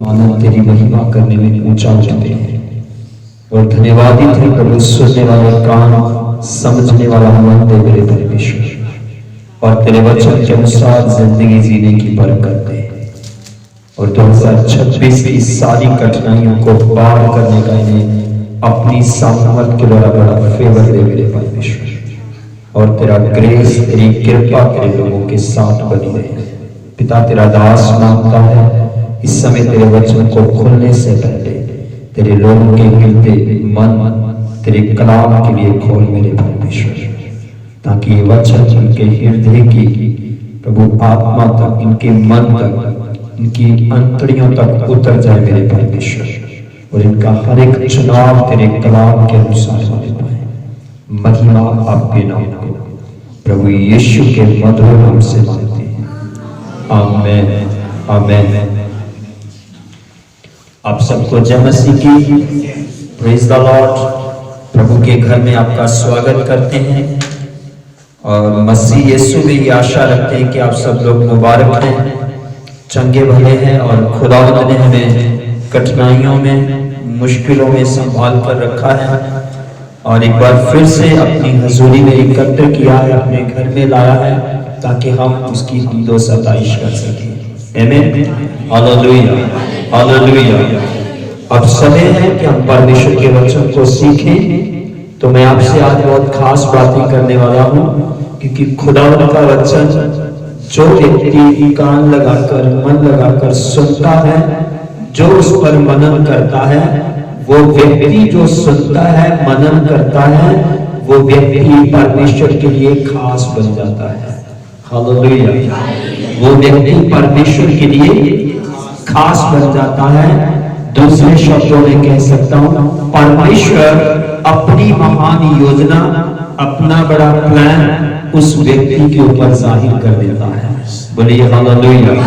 मानव तेरी महिमा करने में ऊंचा उठते हैं। और धन्यवादित है प्रभु, सुनने वाले कान, समझने वाला मन दे मेरे परमेश्वर, और तेरे वचन के अनुसार जिंदगी जीने की बरकत दे। और 2026 की सारी कठिनाइयों को पार करने का इन्हें अपनी सामर्थ के द्वारा बड़ा फेवर दे मेरे परमेश्वर। और तेरा ग्रेस, तेरी कृपा तेरे लोगों के साथ बनी रहे। पिता, तेरा दास मांगता है इस समय तेरे वचन को खोलने से पहले तेरे लोगों के हृदय मन तेरे कलाम के लिए खोल मेरे परमेश्वर, ताकि ये वचन इनके हृदय की प्रभु आत्मा तक, इनके मन तक, इनकी अंतड़ियों तक उतर जाए मेरे परमेश्वर, और इनका हर एक चुनाव तेरे कलाम के अनुसार होने पाए। महिमा आपके नाम को प्रभु यीशु के मधुर नाम से मांगते हैं, आमेन आमेन। आप सबको जय मसीह की, प्रेज द लॉर्ड। प्रभु के घर में आपका स्वागत करते हैं और मसीह यीशु में ये आशा रखते हैं कि आप सब लोग मुबारक हैं, चंगे भले हैं, और खुदावंद ने हमें कठिनाइयों में, मुश्किलों में संभाल कर रखा है और एक बार फिर से अपनी हजूरी में एकत्र किया है, अपने घर में लाया है, ताकि हम उसकी हमदो सताइश कर सकें। आमीन, हालेलुया हालेलुया। अब समय है कि हम परमेश्वर के वचन को सीखें। तो मैं आपसे आज बहुत खास बातें करने वाला हूं, क्योंकि खुदावंद का वचन जो व्यक्ति कान लगाकर, मन लगाकर सुनता है, जो उस पर मनन करता है, वो व्यक्ति जो सुनता है, मनन करता है, वो व्यक्ति परमेश्वर के लिए खास बन जाता है। हालेलुया। वो व्यक्ति परमेश्वर के लिए खास बन जाता है। दूसरे शब्दों में कह सकता हूं, परमेश्वर अपनी महान योजना, अपना बड़ा प्लान उस व्यक्ति के ऊपर जाहिर कर देता है। बोलिए हालेलुया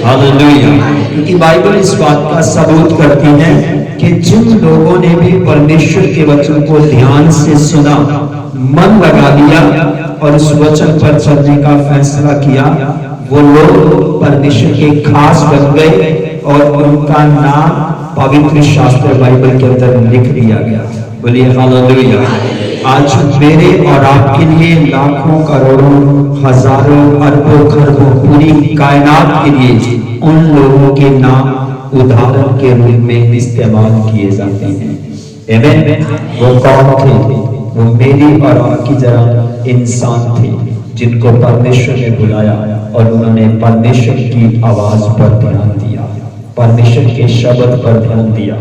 हालेलुया। क्योंकि बाइबल इस बात का सबूत करती है कि जिन लोगों ने भी परमेश्वर के वचन को ध्यान से सुना, मन लगा दिया और उस वचन पर चलने का फैसला किया, वो लोग परमेश्वर के खास बन गए और उनका नाम पवित्र शास्त्र बाइबल के अंदर लिख दिया गया। बोलिए हालेलुया। आज मेरे और आपके लिए लाखों, करोड़ों, हजारों, अरबों, खरबों, पूरी कायनात के लिए उन लोगों के नाम उदाहरण के रूप में इस्तेमाल किए जाते हैं। आमीन। वो कौन थे? वो मेरी और आपकी जरा इंसान थे, जिनको परमेश्वर ने बुलाया और उन्होंने परमेश्वर की आवाज पर ध्यान दिया, परमेश्वर के शब्द पर ध्यान दिया,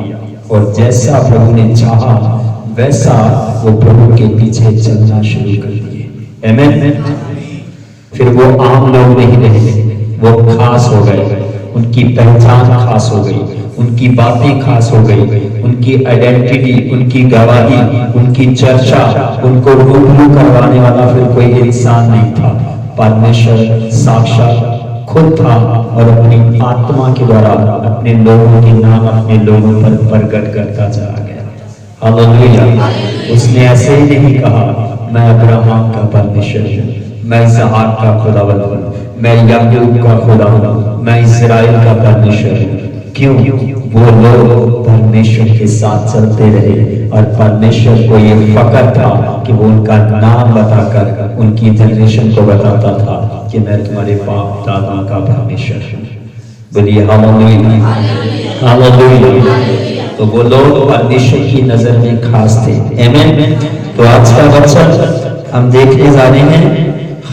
और जैसा प्रभु ने चाहा वैसा वो प्रभु के पीछे चलना शुरू कर दिए। आमीन। फिर वो आम लोग नहीं रहे, वो खास हो गए। उनकी पहचान खास हो गई, उनकी बातें खास हो गई, उनकी आइडेंटिटी, उनकी गवाही, उनकी चर्चा, उनको रूबरू करवाने वाला फिर कोई इंसान नहीं था, परमेश्वर साक्षात खुद था, और अपनी आत्मा के द्वारा अपने लोगों के नाम अपने लोगों पर प्रकट करता चला गया। हालेलुया। उसने ऐसे ही नहीं कहा, मैं अब्राहम का परमेश्वर हूं, मैं इसहाक का खुदावंद हूं, मैं याकूब का खुदा हूं, मैं इस्राएल का परमेश्वर हूं। क्यों? वो लोग परमेश्वर के साथ चलते रहे, और परमेश्वर को ये फक्र था कि वो उनका नाम बताकर उनकी जनरेशन को बताता था कि मैं तुम्हारे बाप दादा का परमेश्वर हूं। बोलिए हालेलुया हालेलुया। तो वो लोग परमेश्वर की नजर में खास थे। आमीन। तो आज का वचन हम देखने जा रहे हैं,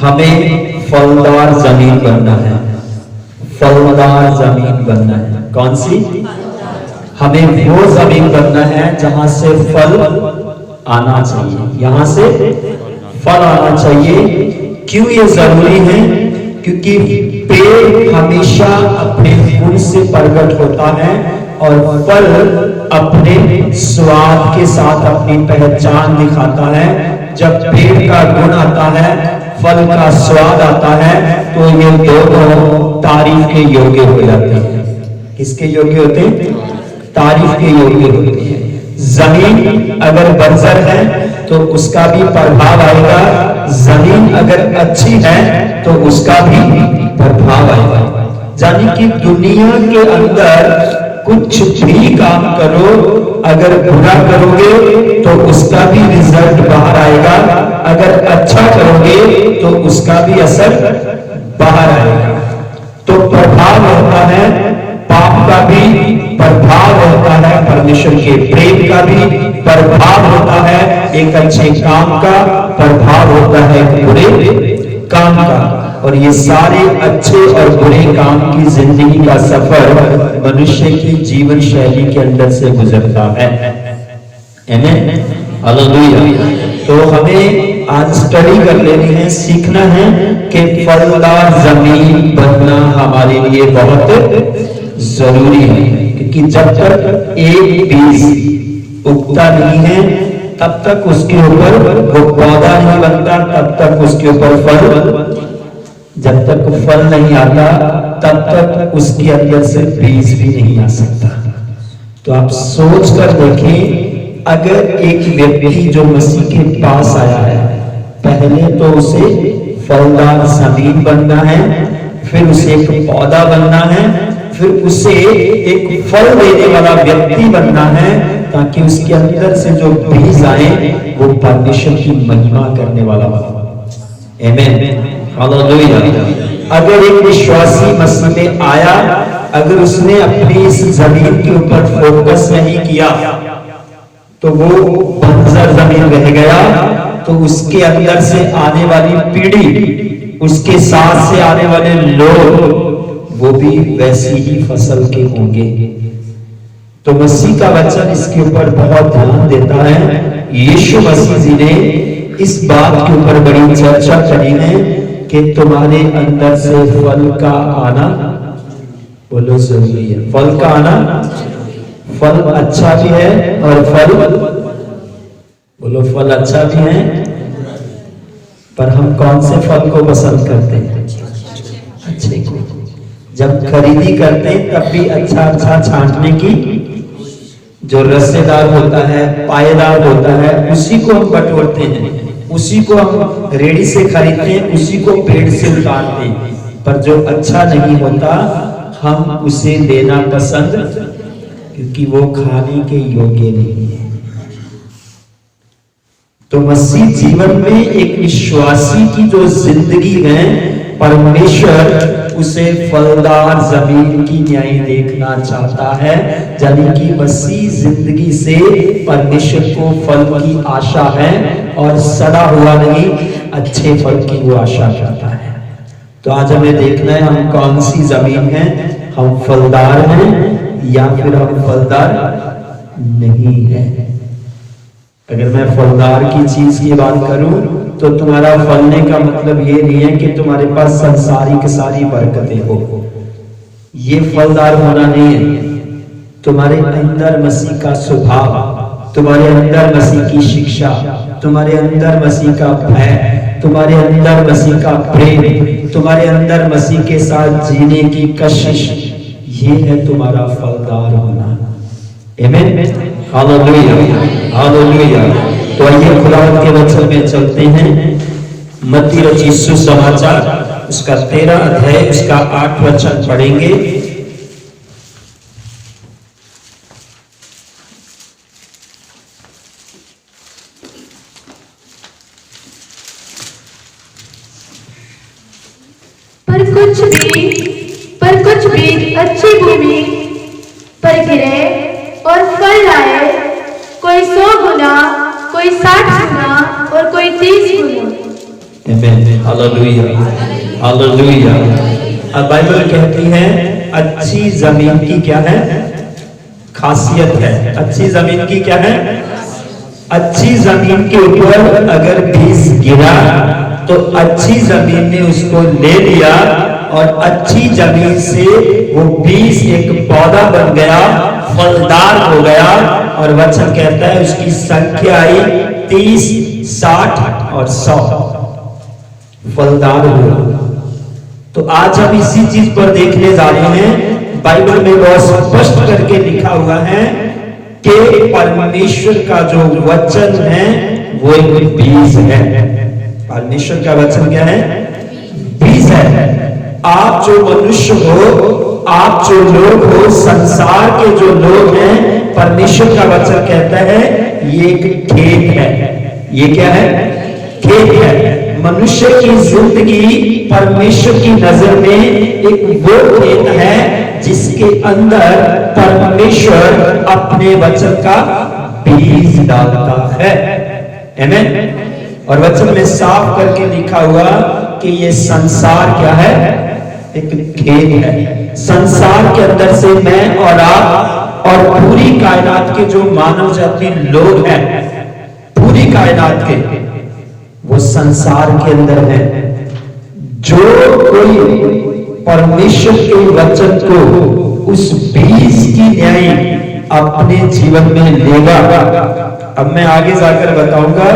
हमें फलदार जमीन बनना है। फलदार जमीन बनना है। कौन सी? हमें वो जमीन बनना है जहां से फल आना चाहिए, यहां से फल आना चाहिए। क्यों ये जरूरी है? क्योंकि पेड़ हमेशा अपने फूल से प्रकट होता है, और फल अपने स्वाद के साथ अपनी पहचान दिखाता है। जब पेड़ का गुण आता है, फल का स्वाद आता है, तो ये दोनों तारीफ के योग्य हो जाते हैं। किसके योग्य होते हैं? तारीफ के योग्य होते हैं। जमीन अगर बंजर है तो उसका भी प्रभाव आएगा, जमीन अगर अच्छी है तो उसका भी प्रभाव आएगा। यानी कि दुनिया के अंदर कुछ भी काम करो, अगर बुरा करोगे तो उसका भी रिजल्ट बाहर आएगा, अगर अच्छा करोगे तो उसका भी असर बाहर आएगा। तो प्रभाव होता है पाप का भी, प्रभाव होता है परमेश्वर के प्रेम का भी, प्रभाव होता है एक अच्छे काम का, प्रभाव होता है एक बुरे काम का। और ये सारे अच्छे और बुरे काम की जिंदगी का सफर मनुष्य की जीवन शैली के अंदर से गुजरता है। आमीन, हालेलुया। तो हमें आज स्टडी कर लेनी है, सीखना है कि फलदार जमीन बनना हमारे लिए बहुत जरूरी है, क्योंकि जब तक एक बीज उगता नहीं है तब तक उसके ऊपर वो पौधा नहीं बनता, तब तक उसके ऊपर फल, जब तक फल नहीं आता तब तक उसके अंदर से बीज भी नहीं आ सकता। तो आप सोच कर देखें, अगर एक व्यक्ति जो मसीह के पास आया है, पहले तो उसे फलदार जमीन बनना है, फिर उसे एक पौधा बनना है, फिर उसे एक फल देने वाला व्यक्ति बनना है, ताकि उसके अंदर से जो बीज आए वो परमेश्वर की महिमा करने वाला हो। आमीन, हालेलुया। अगर एक विश्वासी मसीह में आया, अगर उसने अपनी इस जमीन के ऊपर फोकस नहीं किया तो वो बंजर जमीन रह गया, तो उसके अंदर से आने वाली पीढ़ी, उसके साथ से आने वाले लोग, वो भी वैसी ही फसल के होंगे। तो मसीह का वचन इसके ऊपर बहुत ध्यान देता है। यीशु मसीह जी ने इस बात के ऊपर बड़ी चर्चा करी है कि तुम्हारे अंदर से फल का आना, बोलो जरूरी है, फल का आना, फल अच्छा भी है और फल, बोलो फल अच्छा भी है, पर हम कौन से फल को पसंद करते हैं? अच्छे को। जब खरीदी करते हैं तब भी अच्छा अच्छा छांटने की, जो रस्सेदार होता है, पायेदार होता है, उसी को हम बटोरते हैं, उसी को हम रेडी से खरीदते हैं, उसी को पेड़ से उतारते हैं। पर जो अच्छा नहीं होता हम उसे लेना पसंद, क्योंकि वो खाने के योग्य नहीं है। तो मसीह जीवन में एक विश्वासी की जो जिंदगी है, परमेश्वर उसे फलदार जमीन की न्याय देखना चाहता है। यानी कि मसीह जिंदगी से परमेश्वर को फल की आशा है और सड़ा हुआ नहीं, अच्छे फल की वो आशा करता है। तो आज हमें देखना है हम कौन सी जमीन है, हम फलदार हैं या फिर हम फलदार नहीं है। अगर मैं फलदार की चीज की बात करूं तो तुम्हारा फलने का मतलब ये नहीं है कि तुम्हारे पास संसारिक सारी बरकतें हो, ये फलदार होना नहीं है। तुम्हारे अंदर मसीह का स्वभाव, तुम्हारे अंदर मसीह की शिक्षा, तुम्हारे अंदर मसीह का भय, तुम्हारे अंदर मसीह का प्रेम, तुम्हारे अंदर मसीह के साथ जीने की कशिश, ये है तुम्हारा फलदार होना। आमीन, हालेलुया, हालेलुया। तो आइए खुदावंद के वचन में चलते हैं। मत्ती रचित सुसमाचार उसका 13 अध्याय उसका 8 वचन पढ़ेंगे। पर कुछ बीज अच्छी भूमि पर गिरे और फल लाए, कोई 100 गुना, कोई 60 गुना और कोई 30 गुना। आमीन, हालेलुया, हालेलुया। अब बाइबल कहती है अच्छी जमीन की क्या है खासियत है? अच्छी जमीन की क्या है? अच्छी जमीन के ऊपर अगर बीज गिरा तो अच्छी जमीन ने उसको ले लिया और अच्छी जमीन से वो बीज एक पौधा बन गया, फलदार हो गया। और वचन कहता है उसकी संख्या आई 30, 60 और 100 फलदार हुआ। तो आज हम इसी चीज पर देखने जा रहे हैं। बाइबल में बहुत स्पष्ट करके लिखा हुआ है कि परमेश्वर का जो वचन है वो एक बीज है। परमेश्वर का वचन क्या है? बीज है। आप जो मनुष्य हो आप जो लोग हो, संसार के जो लोग हैं, परमेश्वर का वचन कहता है ये एक खेत है। ये क्या है? खेत है। मनुष्य की जिंदगी परमेश्वर की नजर में एक वो खेत है जिसके अंदर परमेश्वर अपने वचन का बीज डालता है। आमीन। और वचन में साफ करके लिखा हुआ कि ये संसार क्या है? एक खेत है। संसार के अंदर से मैं और आप और पूरी कायनात के जो मानव जाति लोग हैं, पूरी कायनात के, वो संसार के अंदर है। जो कोई परमेश्वर के वचन को, उस बीज की न्याय अपने जीवन में लेगा। अब मैं आगे जाकर बताऊंगा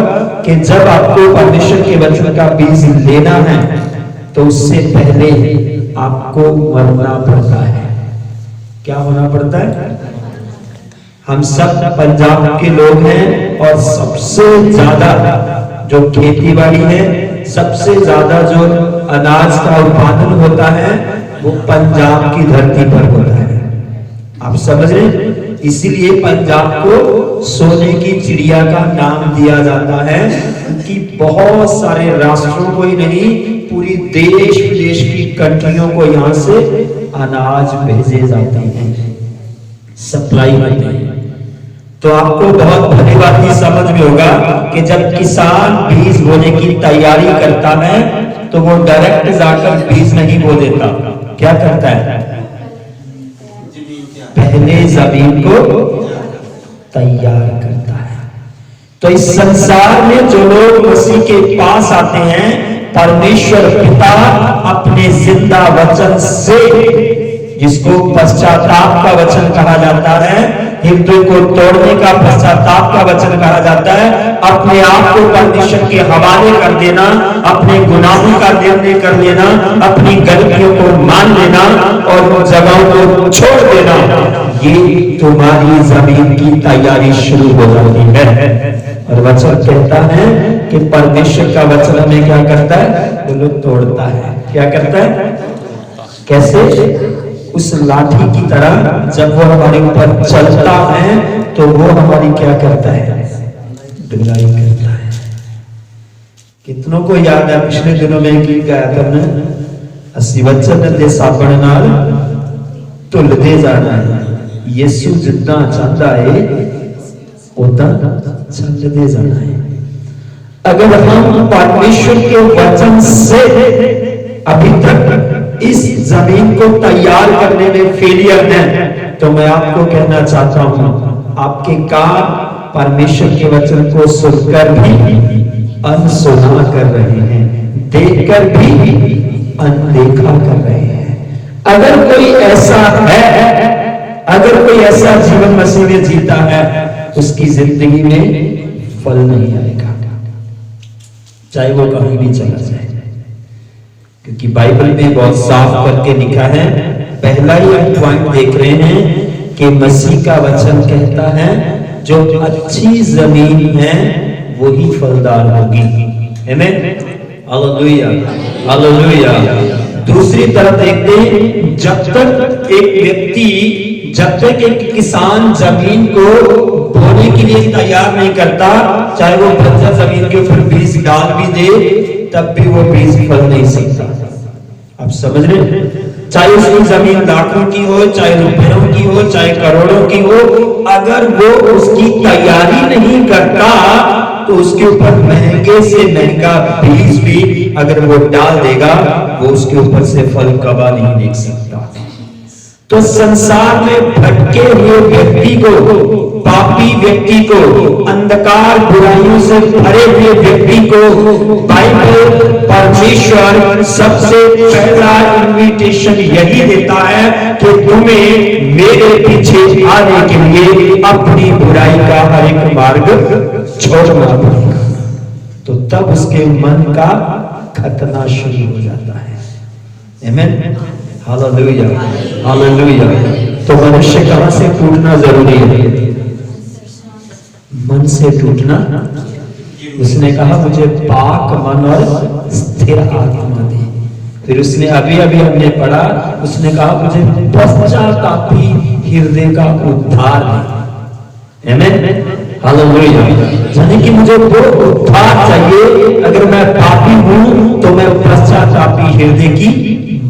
कि जब आपको परमेश्वर के वचन का बीज लेना है तो उससे पहले आपको मरना पड़ता है। क्या होना पड़ता है? हम सब पंजाब के लोग हैं और सबसे ज्यादा जो खेतीबाड़ी है, सबसे ज्यादा जो अनाज का उत्पादन होता है वो पंजाब की धरती पर होता है। आप समझ रहे? इसीलिए पंजाब को सोने की चिड़िया का नाम दिया जाता है कि बहुत सारे राष्ट्रों को ही नहीं, पूरी देश विदेश की कंट्रियों को यहां से अनाज भेजे जाते हैं, सप्लाई होते हैं। तो आपको बहुत भली बात समझ में होगा कि जब किसान बीज बोने की तैयारी करता है तो वो डायरेक्ट जाकर बीज नहीं बो देता। क्या करता है? पहले जमीन को तैयार करता है। तो इस संसार में जो लोग मसीह के पास आते हैं, परमेश्वर पिता अपने जिंदा वचन से, जिसको पश्चाताप का वचन कहा जाता है, हृदय को तोड़ने का पश्चाताप का वचन कहा जाता है, अपने आप को परमेश्वर के हवाले कर देना, अपने गुनाहों का निर्णय कर लेना, अपनी गलतियों को मान लेना और उन जगहों को छोड़ देना, ये तुम्हारी जमीन की तैयारी शुरू हो जाती है। और वचन कहता है कि परमेश्वर का वचन हमें क्या करता है? बोलो, तोड़ता है। क्या करता है? कैसे? उस लाठी की तरह जब वो हमारे ऊपर चलता है तो वो हमारी क्या करता है? ढुलाई करता है। कितनों को याद है पिछले दिनों में गीत गाया था हमने, अस्सी वचन दे साबण नाल धुलदे जाना है, यीशु जितना चाहता है उतना चलते जाना है। अगर हम परमेश्वर के वचन से अभी तक इस जमीन को तैयार करने में फेलियर हैं, तो मैं आपको कहना चाहता हूं, आपके काम परमेश्वर के वचन को सुनकर भी अनसुना कर रहे हैं, देखकर भी अनदेखा कर रहे हैं। अगर कोई ऐसा है, अगर कोई ऐसा जीवन मसीह में जीता है, उसकी जिंदगी में फल नहीं आएगा, चाहे वो कहीं भी चला जाए। क्योंकि बाइबल में बहुत साफ करके लिखा है, पहला ही हम पॉइंट देख रहे हैं कि मसीह का वचन कहता है जो अच्छी जमीन है वही फलदार होगी। आमीन, हालेलुया, हालेलुया। दूसरी तरफ देखते हैं, जब तक एक व्यक्ति, जब तक एक किसान जमीन को बोने के लिए तैयार नहीं करता, चाहे वो बंजर जमीन के ऊपर बीज डाल भी दे, तब भी वो बीज फल नहीं सकता। आप समझ रहे? चाहे उसकी जमीन लाखों की हो, चाहे रुपयों की हो, चाहे करोड़ों की हो, अगर वो उसकी तैयारी नहीं करता तो उसके ऊपर महंगे से महंगा बीज भी अगर वो डाल देगा, वो उसके ऊपर से फल कभी नहीं देख सकता। तो संसार में भटके हुए व्यक्ति को, पापी व्यक्ति को, अंधकार बुराइयों से भरे हुए व्यक्ति को बाइबल, परमेश्वर सबसे पहला इन्विटेशन यही देता है कि तुम्हें मेरे पीछे आने के लिए अपनी बुराई का हर एक मार्ग छोड़ना पड़ेगा। तो तब उसके मन का खतना शुरू हो जाता है। आमीन, हालेलुया, हालेलुया। तो मनुष्य कहां से टूटना जरूरी है? मन से टूटना। उसने कहा मुझे पाक मन और स्थिर आत्मा दे। फिर उसने अभी अभी हमने पढ़ा, उसने कहा मुझे पश्चातापी हृदय का उद्धार है। आमेन, हालेलुया। यानी कि मुझे वो उद्धार चाहिए। अगर मैं पापी हूं तो मैं पश्चातापी हृदय की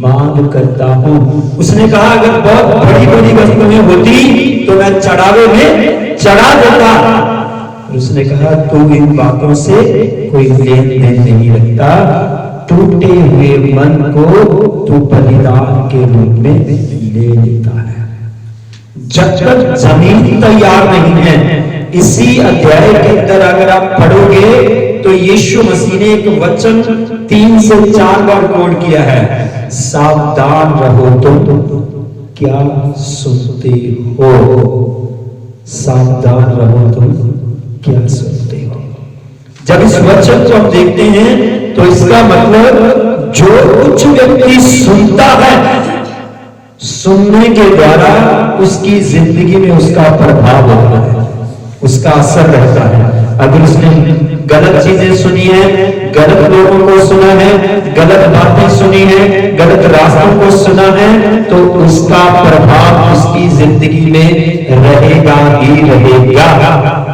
मांग करता हूं। उसने कहा अगर बहुत बड़ी बड़ी वस्तुएं होती तो मैं चढ़ावे में चढ़ा देता। उसने कहा तू इन बातों से कोई लेन देन नहीं रखता, टूटे हुए मन को तू बलिदान के रूप में ले लेता है। जब तक जमीन तैयार नहीं है, इसी अध्याय के अंदर अगर आप पढ़ोगे तो यीशु मसीह ने एक वचन 3 से 4 बार कोट किया है, सावधान रहो तुम क्या सुनते हो, सावधान रहो तुम क्या सुनते हो। जब इस वचन को हम देखते हैं तो इसका मतलब जो कुछ व्यक्ति सुनता है, सुनने के द्वारा उसकी जिंदगी में उसका प्रभाव होता है, उसका असर रहता है। अगर उसने गलत चीजें सुनी है, गलत लोगों को सुना है, गलत बातें सुनी है, गलत रास्तों को सुना है, तो उसका प्रभाव उसकी जिंदगी में रहेगा ही रहेगा,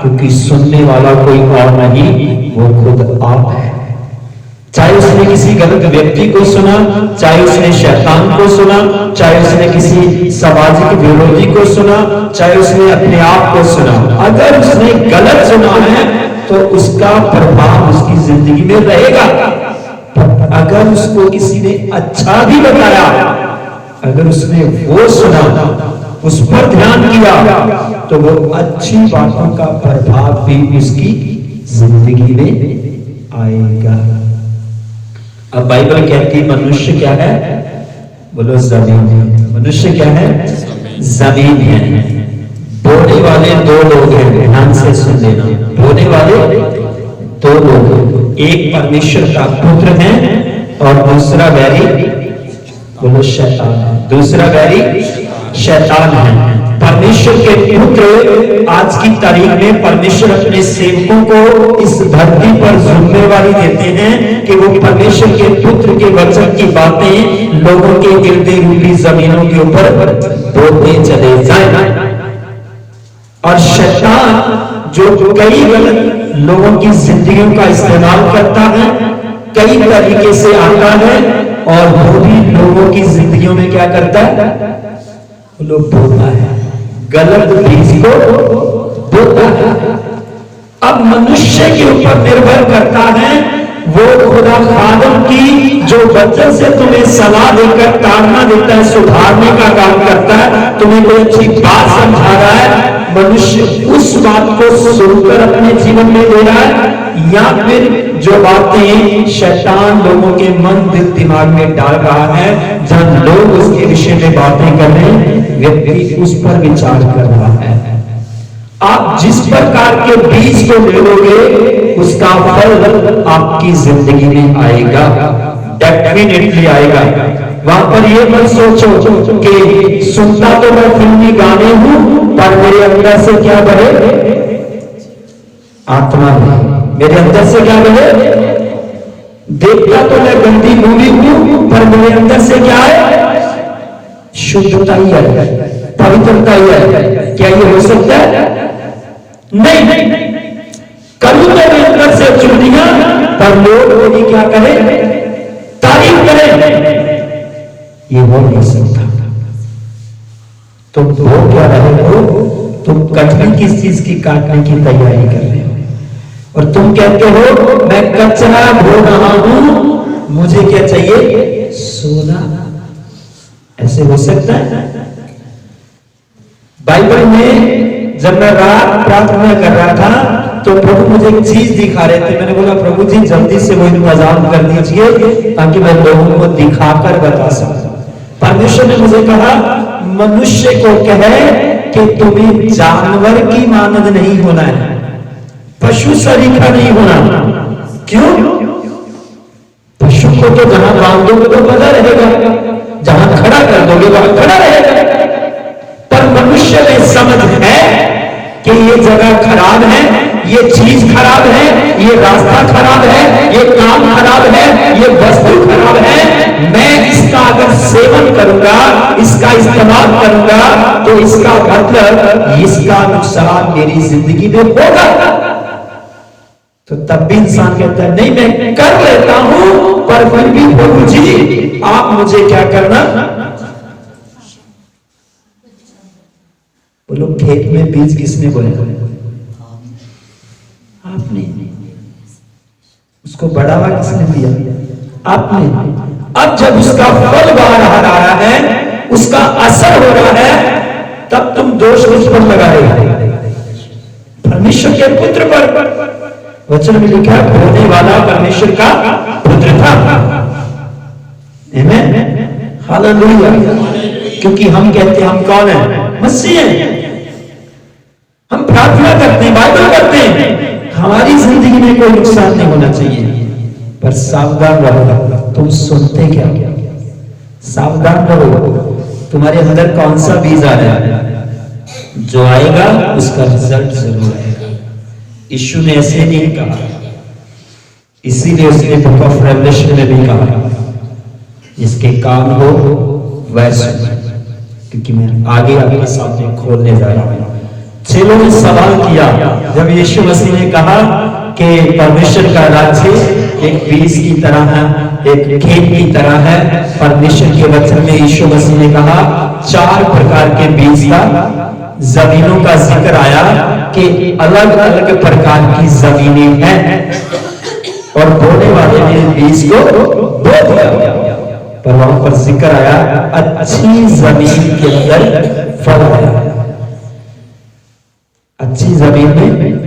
क्योंकि सुनने वाला कोई और नहीं, वो खुद आप है। चाहे उसने किसी गलत व्यक्ति को सुना, चाहे उसने शैतान को सुना, चाहे उसने किसी सामाजिक विरोधी को सुना, चाहे उसने अपने आप को सुना, अगर उसने गलत सुना है तो उसका प्रभाव उसकी जिंदगी में रहेगा। अगर उसको किसी ने अच्छा भी बताया, अगर उसने वो सुना, उस पर ध्यान किया, तो वो अच्छी बातों का प्रभाव भी उसकी जिंदगी में आएगा। अब बाइबल कहती है मनुष्य क्या है, बोलो जमीन है। मनुष्य क्या है, जमीन है। बोने वाले 2 लोग हैं, ध्यान से सुन लेना। बोने वाले 2 लोग, एक परमेश्वर का पुत्र है और दूसरा वैरी, बोलो शैतान है। दूसरा वैरी शैतान है। परमेश्वर के पुत्र आज की तारीख में परमेश्वर अपने सेवकों को इस धरती पर जिम्मेवारी देते हैं कि वो परमेश्वर के पुत्र के वचन की बातें लोगों के गिरते रूपी जमीनों के ऊपर बोलते चले जाएं। और शैतान जो कई गलत लोगों की जिंदगियों का इस्तेमाल करता है, कई तरीके से आता है और वो भी लोगों की जिंदगियों में क्या करता है, लोग बोलता है, गलत बीज को बोता है। अब मनुष्य के ऊपर निर्भर करता है, वो खुदा खादम की जो वचन से तुम्हें सलाह देकर ताड़ना देता है, सुधारने का काम करता है, तुम्हें कोई अच्छी बात समझा रहा है, मनुष्य उस बात को सुनकर अपने जीवन में ले रहा है, या फिर जो बातें शैतान लोगों के मन दिल दिमाग में डाल रहा है, जब लोग उसके विषय में बातें कर रहे हैं, व्यक्ति उस पर विचार कर रहा है। आप जिस प्रकार के बीज को लेलोगे उसका फल आपकी जिंदगी में आएगा, डेफिनेटली आएगा। वहां पर ये मत सोचो कि सुनता तो मैं फिल्मी गाने हूं, पर मेरे अंदर से क्या बहे, आत्मा है, मेरे अंदर से क्या बहे, देखता तो मैं गंदी मूवी हूं, पर मेरे अंदर से क्या है, शुद्धता ही है, पवित्रता ही है। क्या ये हो सकता है? नहीं। करूं तो मैं अंदर से चुनिया, पर लोग मेरी क्या करें, तारीफ करें, ये हो नहीं सकता। तुम वो क्या रहे हो, तुम कटनी किस चीज की काटने की तैयारी कर रहे हो, और तुम कहते हो मैं कचरा ढो रहा हूं, मुझे क्या चाहिए, सोना। ऐसे हो सकता है? बाइबल में जब मैं रात प्रार्थना कर रहा था तो प्रभु मुझे एक चीज दिखा रहे थे। मैंने बोला प्रभु जी जल्दी से वो इंतजाम कर दीजिए ताकि मैं लोगों को दिखाकर बता सकूं। परमेश्वर ने मुझे कहा मनुष्य को कहे कि तुम्हें जानवर की मानद नहीं होना है, पशु सरीखा नहीं होना। क्यों? पशु को तो जहां बांध दोगे तो बंधा रहेगा, जहां खड़ा कर दोगे वहां खड़ा रहेगा। पर मनुष्य में समझ है कि ये जगह खराब है, ये चीज खराब है, ये रास्ता खराब है, ये काम खराब है, ये वस्तु खराब है, मैं इसका अगर सेवन करूंगा, इसका इस्तेमाल करूंगा, तो इसका मतलब इसका नुकसान मेरी जिंदगी में होगा। तो तब भी इंसान कहता है नहीं मैं कर लेता हूं, पर फिर भी प्रभु जी आप मुझे क्या करना। बोलो खेत में बीज किसने बोया? आपने। उसको बढ़ावा किसने दिया? आपने। अब जब उसका फल बाहर आ रहा है, उसका असर हो रहा है, तब तुम दोष किस पर लगाए? परमेश्वर के पुत्र पर। वचन में लिखा है बोने वाला परमेश्वर का पुत्र था। आमीन, हालेलुया। क्योंकि हम कहते हैं हम कौन है? मसीह हैं। हम प्रार्थना करते हैं, बाइबल पढ़ते हैं, हमारी जिंदगी में कोई नुकसान नहीं होना चाहिए। पर सावधान रहो, तुम सुनते क्या? सावधान रहो, तुम्हारे अंदर कौन सा बीज आ रहा है? जो आएगा उसका रिजल्ट जरूर आएगा। यीशु ने ऐसे नहीं कहा, इसीलिए उसने बुक ऑफ रेवलेशन में भी कहा जिसके कान हो वह सुने। क्योंकि मैं आगे आपके सामने खोलने जा रहा हूं। चेलों ने सवाल किया जब यीशु मसीह ने कहा कि परमेश्वर का राज्य एक बीज की तरह है, एक खेत की तरह है। परमेश्वर के वचन में यीशु मसीह ने कहा 4 प्रकार के बीज का जमीनों का जिक्र आया कि अलग अलग प्रकार की जमीनें हैं, और बोने वाले ने बीज को बो दिया। पर वहां पर जिक्र आया अच्छी जमीन के अंदर फल आया। अच्छी जमीन में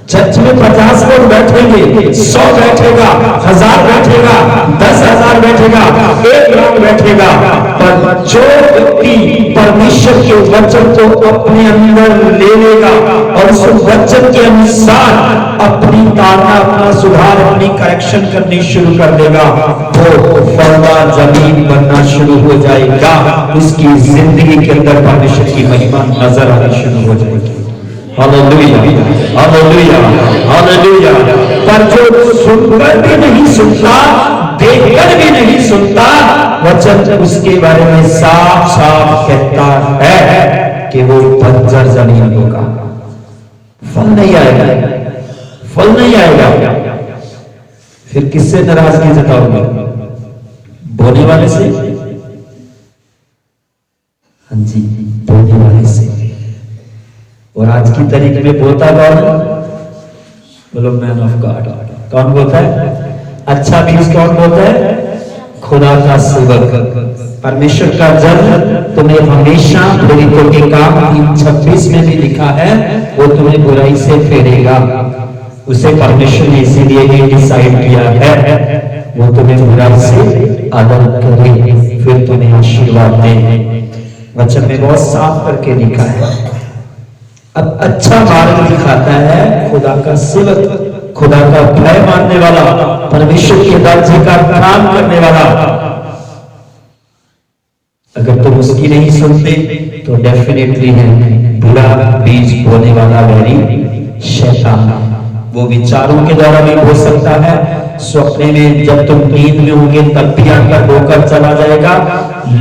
चर्च में 50 लोग बैठेंगे, 100 बैठेगा, 1000 बैठेगा, 10,000 बैठेगा, 1 लाख बैठेगा, पर जो व्यक्ति परमेश्वर के वचन को अपने अंदर ले लेगा और उस वचन के अनुसार अपनी तारना, अपना सुधार, अपनी करेक्शन करनी शुरू कर देगा, वो फलदार जमीन बनना शुरू हो जाएगा। उसकी जिंदगी के अंदर परमेश्वर की महिमा नजर आनी शुरू हो जाएगी। Hallelujah, hallelujah, hallelujah. पर जो सुनकर भी नहीं सुनता, देखकर भी नहीं सुनता, वचन उसके बारे में साफ साफ कहता है कि वो बंजर जमीन होगा, फल नहीं आएगा, फल नहीं आएगा। फिर किससे नाराजगी जताओगे? बोने वाले से? हाँ जी, बोने वाले से। और आज की तारीख में बोलता कौन? बोलो मैन ऑफ गॉड। कौन बोलता है? अच्छा बीज कौन बोलता है? खुदा का सेवक। परमेश्वर का जन तुम्हें हमेशा प्रेरितों के काम 3:26 में भी लिखा है, वो तुम्हें बुराई से फेरेगा। उसे परमेश्वर ने इसीलिए ही डिसाइड किया है वो तुम्हें बुराई से अलग करे, फिर तुम्हें आशीर्वाद दे। वचन में बहुत साफ करके लिखा है। अब अच्छा मार्ग दिखाता है खुदा का सेवक, खुदा का भय मानने वाला, परमेश्वर के राज्य का काम करने वाला। अगर तुम उसकी नहीं सुनते तो डेफिनेटली है बुरा बीज बोने वाला वैरी शैतान। वो विचारों के द्वारा भी हो सकता है, सपने में जब तुम नींद में होंगे तब भी आकर होकर चला जाएगा,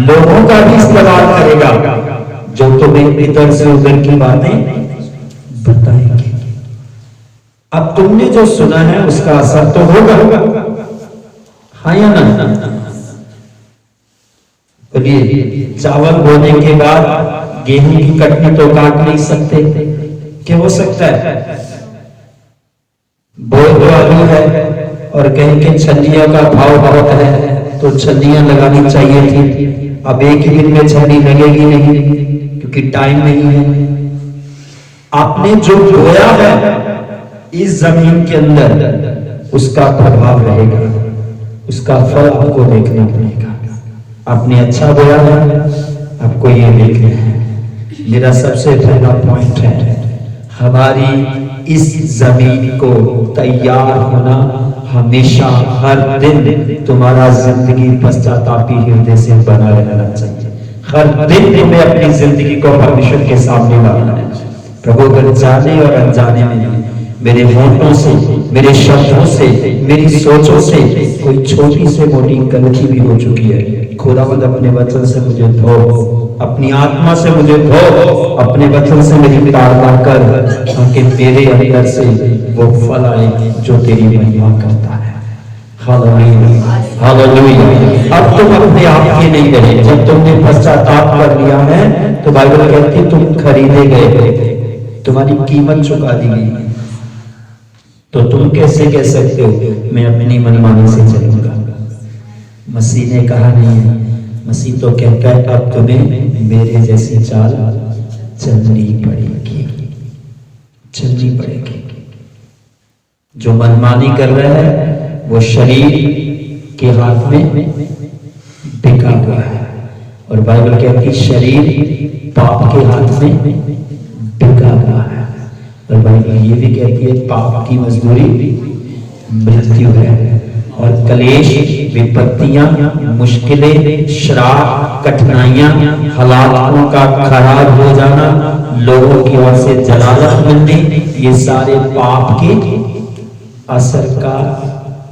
लोगों का भी इस्तेमाल करेगा जो तुम्हें इधर से उधर की बातें बताएंगे। अब तुमने जो सुना है उसका असर तो होगा, हाँ या ना? बोलिए, चावल बोने के बाद गेहूं की कटनी तो काट नहीं सकते, क्या हो सकता है? बोए तो आलू है और कहीं के छन्नियों का भाव बहुत है तो छन्नियां लगानी चाहिए थी। अब एक ही दिन में छन्नी लगेगी नहीं क्योंकि टाइम नहीं है। आपने जो बोया है इस जमीन के अंदर उसका प्रभाव रहेगा, उसका फल आपको देखना पड़ेगा। आपने अच्छा बोया है, आपको ये देखना है। मेरा सबसे पहला पॉइंट है हमारी इस जमीन को तैयार होना हमेशा, हर दिन तुम्हारा जिंदगी पश्चातापी हृदय से बना रहना चाहिए। हर दिन तुम्हें अपनी जिंदगी को परमेश्वर के सामने लाना है। प्रभु अगर जाने और अनजाने में मेरे होठों से, मेरे शब्दों से, मेरी सोचों से कोई छोटी से मोटी गलती भी हो चुकी है, खुदावंद अपने वचन से मुझे धो, अपनी आत्मा से मुझे धो, अपने वचन से मेरी ताड़ना कर, ताकि मेरे अंदर से वो फल आए जो तेरी महिमा करता है। Hallelujah, hallelujah. अब तुम अपने आप के नहीं रहे, जब तुमने पश्चाताप कर लिया है तो बाइबल कहती तुम खरीदे गए, तुम्हारी कीमत चुका दी गई। तो तुम कैसे कह सकते हो मैं अपनी मनमानी से चलूंगा? मसीह ने कहा नहीं है, मसीह तो कहता है अब तुम्हें मेरे जैसी चाल चलनी पड़ेगी, चलनी पड़ेगी। जो मनमानी कर रहा है वो शरीर के हाथ में बिका हुआ है, और बाइबल कहती शरीर पाप के हाथ में बिका हुआ है। और बाइबल ये भी कहती है पाप की मजदूरी मृत्यु है, और कलेश, विपत्तियां, मुश्किलें, श्राप, कठिनाइयां, हालातों का खराब हो जाना, लोगों की ओर से जलालत मिलनी, ये सारे पाप के असर का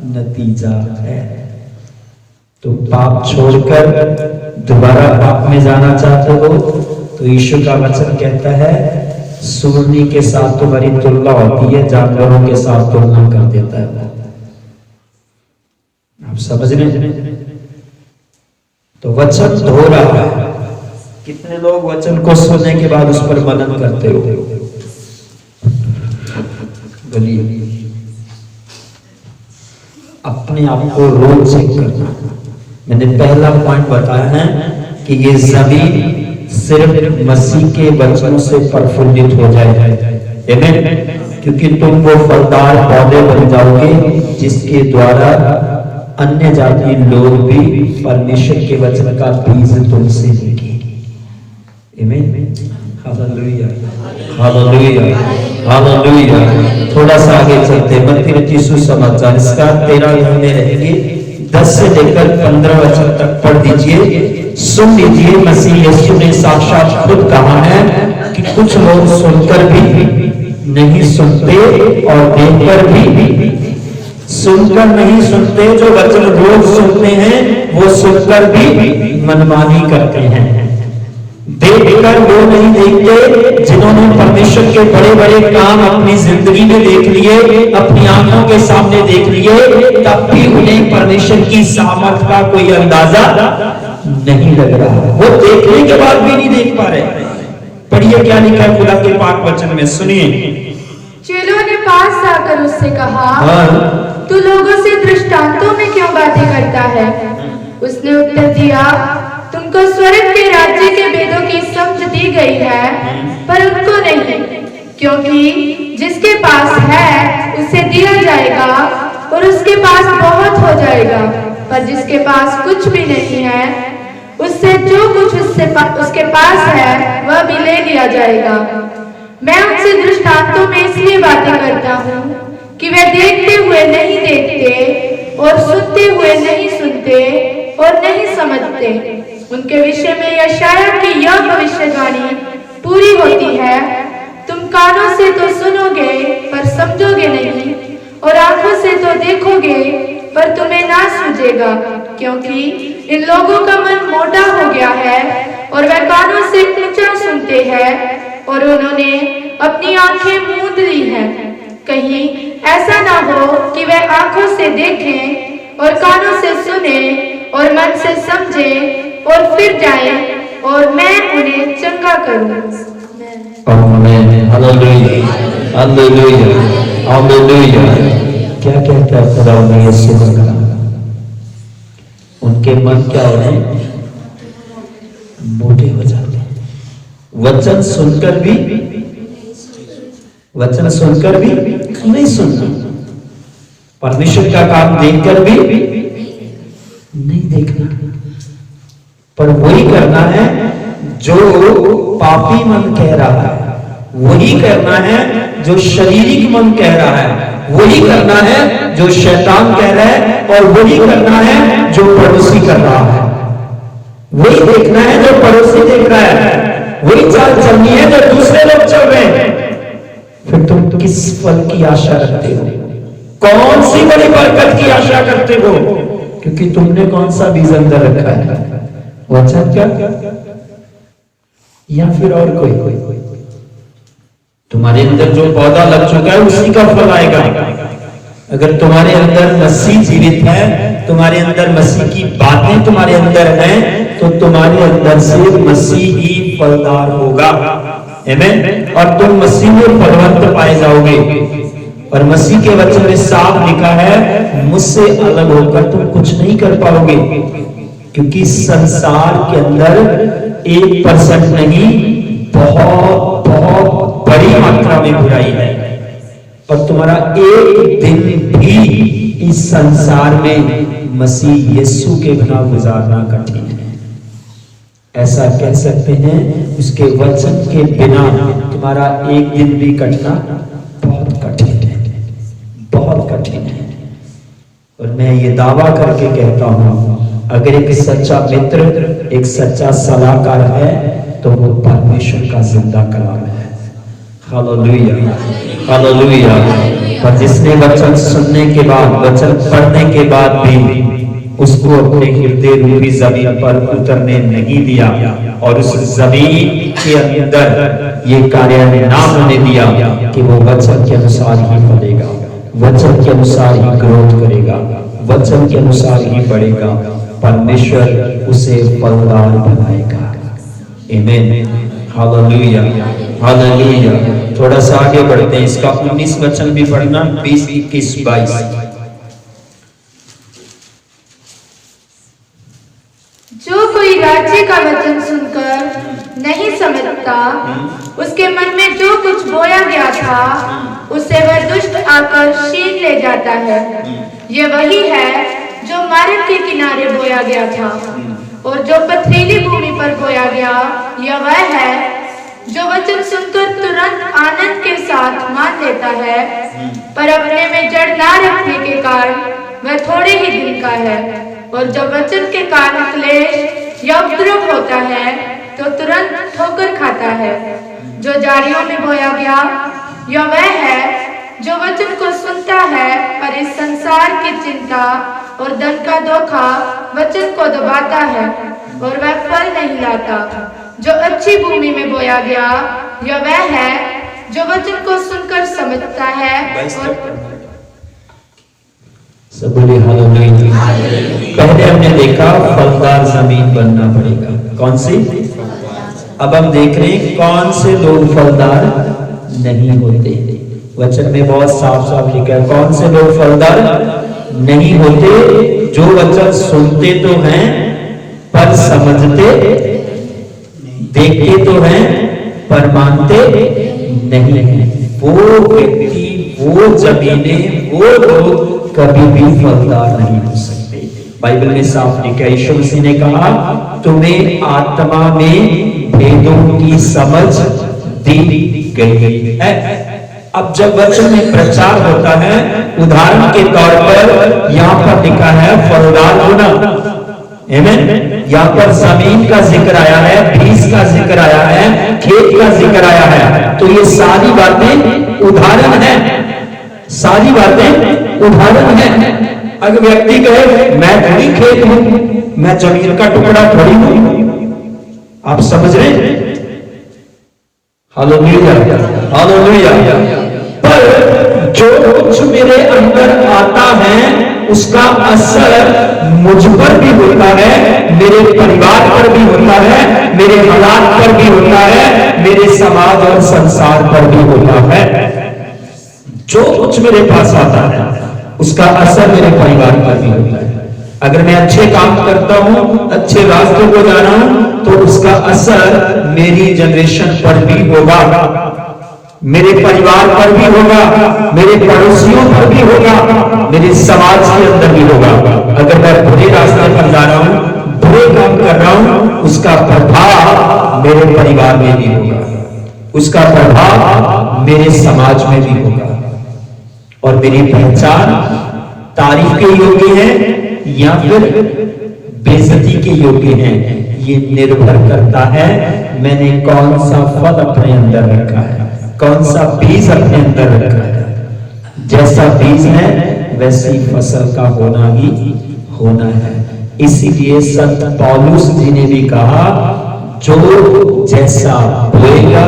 नतीजा है। तो पाप छोड़कर दोबारा पाप में जाना चाहते हो तो यीशु का वचन कहता है सूरनी के साथ तुम्हारी तुलना होती है, जानवरों के साथ तुलना कर देता है। आप समझ रहे हैं? तो वचन धो रहा है। कितने लोग वचन को सुनने के बाद उस पर मनन करते हो? बोलिए। अपने आप को रोज चेक करना। मैंने पहला पॉइंट बताया है कि ये जमीन सिर्फ मसीह के वचनों से प्रफुल्लित हो जाए, आमीन। क्योंकि तुम वो फलदार पौधे बन जाओगे जिसके द्वारा अन्य जाति लोग भी परमेश्वर के वचन का बीज तुमसे लेंगे, आमीन। Hallelujah, hallelujah, hallelujah. थोड़ा सा आगे चलते मत्ती सुसमाचार इसका 13 में रहेंगे, 10 से लेकर 15 वचन तक पढ़ दीजिए। सुन लीजिए, मसीह यीशु ने साक्षात खुद कहा है कि कुछ लोग सुनकर भी नहीं सुनते और देखकर भी सुनकर नहीं सुनते। जो वचन रोज सुनते हैं वो सुनकर भी मनमानी करते हैं, देखकर वो नहीं देखते। जिन्होंने परमेश्वर के बड़े बड़े काम अपनी जिंदगी में देख लिए, अपनी आंखों के सामने देख लिए, तब भी उन्हें परमेश्वर की सामर्थ का कोई अंदाजा नहीं लग रहा। वो देखने के बाद भी नहीं देख पा रहे। पढ़िए क्या लिखा है खुदा के पाक वचन में, सुनिए। चेलों ने पास आकर उससे कहा, तू लोगों से दृष्टांतों में क्यों बातें करता है? उसने उत्तर दिया, तुमको स्वर्ग के राज्य के भेदों की समझ दी गई है, पर उनको नहीं, क्योंकि जिसके पास है उसे दिया जाएगा और उसके पास बहुत हो जाएगा, पर जिसके पास कुछ भी नहीं है उससे जो कुछ उसके पास है वह भी ले लिया जाएगा। मैं उनसे दृष्टांतों में इसलिए बातें करता हूँ कि वे देखते हुए नहीं देखते और सुनते हुए नहीं सुनते और नहीं समझते। उनके विषय में यशायाह की यह भविष्यवाणी पूरी होती है, तुम कानों से तो सुनोगे पर समझोगे नहीं, और आंखों से तो देखोगे पर तुम्हें ना सूझेगा, क्योंकि इन लोगों का मन मोटा हो गया है और वह कानों से ऊंचा सुनते हैं और उन्होंने अपनी आंखें मूंद ली हैं। कहीं ऐसा ना हो कि वे आंखों से देखें और कानों से सुने और मन से समझें और फिर जाएं और मैं उन्हें चंगा करूं। आमीन। Hallelujah, hallelujah, hallelujah. क्या कहता है खुदा ने यीशु का? उनके मन क्या हो रहे हैं? मोटे हो जाते हैं। वचन सुनकर भी नहीं सुनना, परमेश्वर का काम देखकर भी नहीं देखना, पर वही करना है जो पापी मन कह रहा है, वही करना है जो शारीरिक मन कह रहा है, वही करना है जो शैतान कह रहा है, और वही करना है जो पड़ोसी कर रहा है। वही देखना है जो पड़ोसी देख रहा है, वही चाल चलनी है जो दूसरे लोग चल रहे हैं। फिर तुम किस किस फल की आशा रखते हो? कौन सी बड़ी बरकत की आशा करते हो? क्योंकि तुमने कौन सा बीज अंदर रखा है? वचन क्या या फिर और कोई? तुम्हारे अंदर जो पौधा लग चुका है उसी का फल आएगा। अगर तुम्हारे अंदर मसीह जीवित है, तुम्हारे अंदर मसीह की बातें तुम्हारे अंदर हैं, तो तुम्हारे अंदर से मसीह ही फलदार होगा। आमीन। और तुम मसीह में फलवंत पाए जाओगे। और मसीह के वचन में साफ लिखा है, मुझसे अलग होकर तुम कुछ नहीं कर पाओगे। क्योंकि संसार के अंदर 1% नहीं, बहुत बहुत बड़ी मात्रा में बुराई है। और तुम्हारा एक दिन भी इस संसार में मसीह यीशु के बिना गुजारना कठिन है। ऐसा कह सकते हैं, उसके वचन के बिना तुम्हारा एक दिन भी कटना बहुत कठिन है, बहुत कठिन है। और मैं ये दावा करके कहता हूं, अगर एक सच्चा मित्र, एक सच्चा सलाहकार है, तो वो परमेश्वर का जिंदा कलाम है। Hallelujah, hallelujah. और जिसने वचन सुनने के बाद, वचन पढ़ने के बाद भी उसको अपने हृदय रूपी जमीन पर उतरने नहीं दिया और उस जमीन के अंदर ये कार्य ना होने दिया कि वो वचन के अनुसार ही फलेगा, वचन के अनुसार ही ग्रोथ करेगा, वचन के अनुसार ही बढ़ेगा, परमेश्वर उसे फलदार बनाएगा। आमीन, हालेलुया, हालेलुया। थोड़ा सा आगे बढ़ते हैं, इसका 19 वचन भी पढ़ना, 20, 21, 22। जो कोई राज्य का वचन सुनकर नहीं समझता, उसके मन में जो कुछ बोया गया था, उसे वह दुष्ट आकर छीन ले जाता है। ये वही है जो मार्ग के किनारे बोया गया था। और जो पथरीली भूमि पर बोया गया, यह वह है जो वचन सुनकर तुरंत आनंद के साथ मान लेता है, पर अपने में जड़ ना रखने के कारण वह थोड़े ही दिन का है। और जब वचन के कारण क्लेश या उपद्रव होता है, तो तुरंत ठोकर खाता है। जो झाड़ियों में बोया गया, यह वह है जो वचन को सुनता है, पर इस संसार की चिंता और धन का धोखा वचन को दबाता है और वह फल नहीं लाता। जो अच्छी भूमि में बोया गया, यह वह है जो वचन को सुनकर समझता है और सब बोले हालेलुया। पहले हमने देखा फलदार जमीन बनना पड़ेगा। कौन सी? अब हम देख रहे हैं कौन से लोग फलदार नहीं होते। वचन में बहुत साफ साफ लिखा है, कौन से लोग फलदार नहीं होते? जो वचन सुनते तो हैं पर समझते, देखते तो हैं पर मानते नहीं हैं। वो व्यक्ति, वो जमीनें, वो लोग कभी भी फलदार नहीं हो सकते। बाइबल में साफ लिखा है, यीशु मसीह ने कहा, तुम्हें आत्मा में भेदों की समझ दी गई है। अब जब वचन में प्रचार होता है, उदाहरण के तौर पर यहां पर लिखा है फलदार होना। आमीन। यहां पर जमीन का जिक्र आया है, बीज का जिक्र आया है, खेत का जिक्र आया है। तो ये सारी बातें उदाहरण है, सारी बातें उदाहरण है। अगर व्यक्ति कहे मैं थोड़ी खेत हूं, मैं जमीन का टुकड़ा थोड़ी हूं, आप समझ रहे हैं? Hallelujah, hallelujah. पर जो कुछ मेरे अंदर आता है, उसका असर मुझ पर भी होता है, मेरे परिवार पर भी होता है, मेरे हालात पर भी होता है, मेरे समाज और संसार पर भी होता है। जो कुछ मेरे पास आता है, उसका असर मेरे परिवार पर भी होता है। अगर मैं अच्छे काम करता हूं, अच्छे रास्ते को जा रहा हूं, तो उसका असर मेरी जनरेशन पर भी होगा, मेरे परिवार पर भी होगा, मेरे पड़ोसियों पर भी होगा, मेरे समाज के अंदर भी होगा। अगर मैं बुरे रास्ते पर जा रहा हूं, बुरे काम कर रहा हूं, उसका प्रभाव मेरे परिवार में भी होगा, उसका प्रभाव मेरे समाज में भी होगा। और मेरी पहचान तारीफ के योग्य है या फिर बेइज्जती के योग्य है, ये निर्भर करता है मैंने कौन सा फल अपने अंदर रखा है, कौन सा बीज अपने अंदर रखा है। जैसा बीज है वैसी फसल का होना ही होना है। इसीलिए संत पौलुस जी ने भी कहा, जो जैसा बोएगा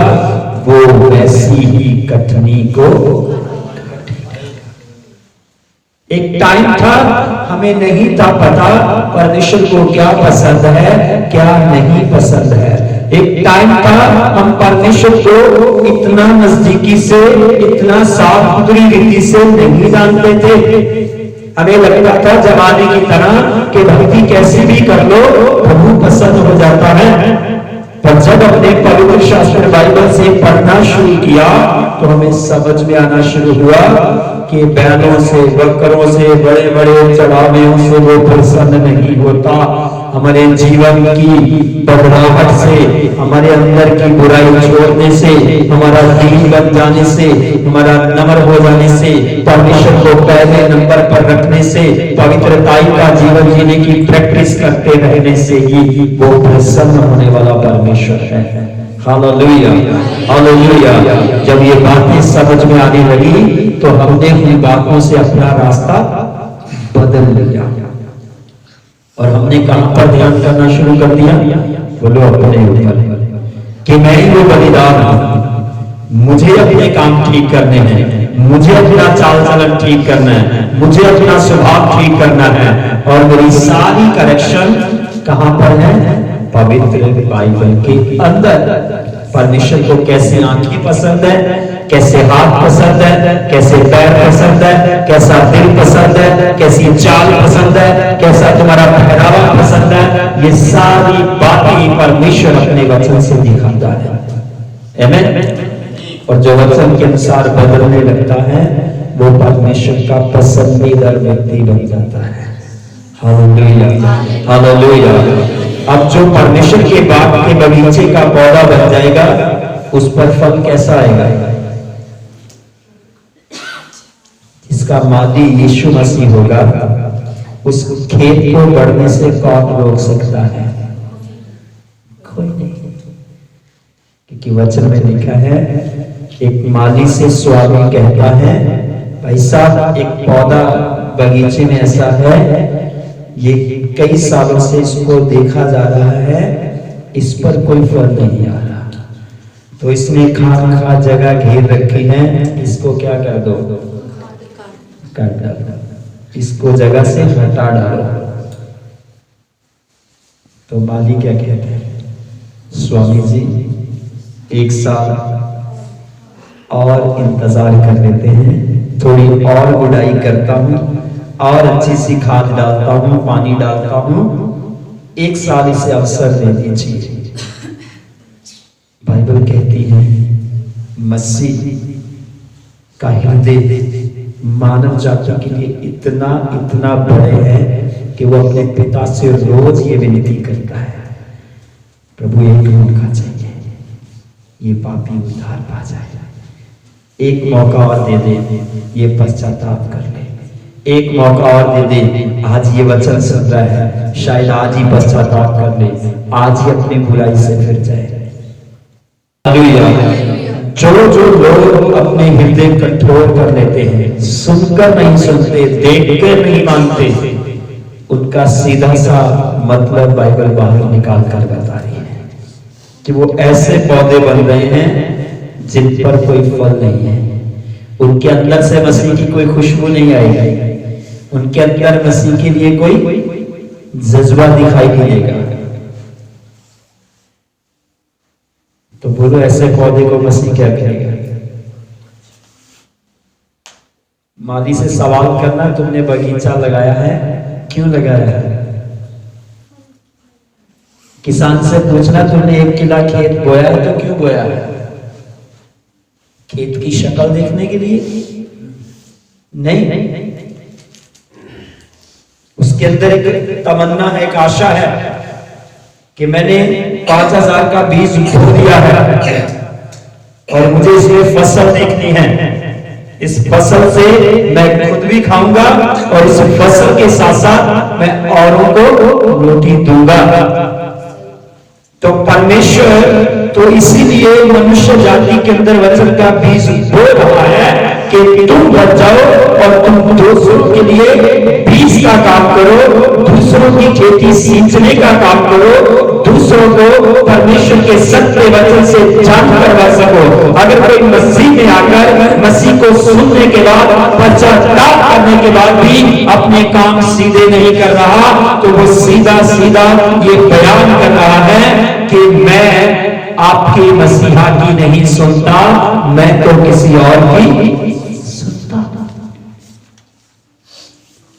वो वैसी ही कटनी को। एक टाइम था हमें नहीं था पता परमेश्वर को क्या पसंद है क्या नहीं पसंद है। एक टाइम था हम परमेश्वर को इतना नजदीकी से, इतना साफ सुथरी रीति से नहीं जानते थे। हमें लगता था जमाने की तरह कि भक्ति कैसी भी कर लो प्रभु पसंद हो जाता है। पर जब अपने पवित्र शास्त्र बाइबल से पढ़ना शुरू किया तो हमें समझ में आना शुरू हुआ कि बैलों से, बकरों से, बड़े बड़े चढ़ावों से वो प्रसन्न नहीं होता। हमारे जीवन की बदलाहट से, हमारे अंदर की बुराई छोड़ने से, हमारा दीन बन जाने से, हमारा नम्र हो जाने से, परमेश्वर को पहले नंबर पर रखने से, पवित्रताई का जीवन जीने की प्रैक्टिस करते रहने से ही वो प्रसन्न होने वाला परमेश्वर है। Hallelujah, hallelujah. जब ये बातें समझ में आने लगी तो हमने उन बातों से अपना रास्ता बदल लिया और हमने कहां पर ध्यान करना शुरू कर दिया? बोलो अपने ऊपर, कि मैं ही वो बलिदान हूं। मुझे अपने काम ठीक करने हैं, मुझे अपना चाल चलन ठीक करना है, मुझे अपना स्वभाव ठीक करना है और मेरी सारी करेक्शन कहां पर है? पवित्र बाइबल के अंदर। परमेश्वर को कैसे आंखें पसंद है, कैसे हाथ पसंद है, कैसे पैर पसंद है, कैसा दिल पसंद है, कैसी चाल पसंद है, कैसा तुम्हारा पहनावा पसंद है, ये सारी बातें परमेश्वर अपने वचन से दिखाता है। आमीन। और जो वचन के अनुसार बदलने लगता है वो परमेश्वर का पसंदीदा व्यक्ति बन जाता है। Hallelujah, hallelujah. अब जो परमेश्वर के बाग के बगीचे का पौधा बन जाएगा उस पर फल कैसा आएगा? इसका माली यीशु मसीह होगा, उस खेत को बढ़ने से कौन रोक सकता है? कोई नहीं, क्योंकि वचन में लिखा है, एक माली से स्वामी कहता है, भाई साहब एक पौधा बगीचे में ऐसा है, ये कई सालों से इसको देखा जा रहा है, इस पर कोई फल नहीं आ रहा, तो इसने खाम जगह घेर रखी है, इसको क्या कर दो? काट डालो, इसको जगह से हटा डालो। तो माली क्या कहते हैं? स्वामी जी एक साल और इंतजार कर लेते हैं, थोड़ी और गुड़ाई करता हूं और अच्छी सी खाद डालता हूं, पानी डालता हूं, एक साल इसे अवसर दे दीजिए। बाइबल कहती है मसीह का हृदय मानव जाति के लिए इतना इतना बड़े है कि वो अपने पिता से रोज ये विनती करता है, प्रभु एक मौका चाहिए, ये पापी उद्धार पा जाए, एक मौका और दे दे, ये पश्चाताप कर ले, एक मौका और दे दे, आज ये वचन सुन रहा है, शायद आज ही पश्चाताप कर ले, आज ही अपनी बुराई से फिर जाए। जो जो लोग अपने हृदय कठोर कर लेते हैं, सुनकर नहीं सुनते, देखकर नहीं मानते, उनका सीधा सा मतलब बाइबल बाहर निकाल कर बता रही है कि वो ऐसे पौधे बन रहे हैं जिन पर कोई फल नहीं है, उनके अंदर से मसीह की कोई खुशबू नहीं आएगी, उनके अंदर मसीह के लिए कोई जज्बा दिखाई नहीं देगा। तो बोलो ऐसे पौधे को मसीह क्या करेगा? माली से सवाल करना, तुमने बगीचा लगाया है, क्यों लगाया है? किसान से पूछना, तुमने 1 किला खेत बोया है तो क्यों बोया है? खेत की शक्ल देखने के लिए? नहीं, उसके अंदर एक तमन्ना है, एक आशा है कि मैंने 5000 का बीज बो दिया है और मुझे इसमें फसल देखनी है, इस फसल से मैं खुद भी खाऊंगा और इस फसल के साथ साथ मैं औरों को रोटी दूंगा। तो परमेश्वर तो इसीलिए मनुष्य जाति के अंदर वचन का बीज बो रहा है कि तुम बच जाओ और तुम दूसरों के लिए बीज का काम करो, दूसरों की खेती सींचने का काम करो, दूसरों को परमेश्वर के सत्य वचन से जान करवा सको। अगर कोई मसीह में आकर मसीह को सुनने के बाद पश्चाताप करने के बाद भी अपने काम सीधे नहीं कर रहा, तो वो सीधा सीधा ये बयान कर रहा है कि मैं आपके मसीहा की नहीं सुनता, मैं तो किसी और की सुनता।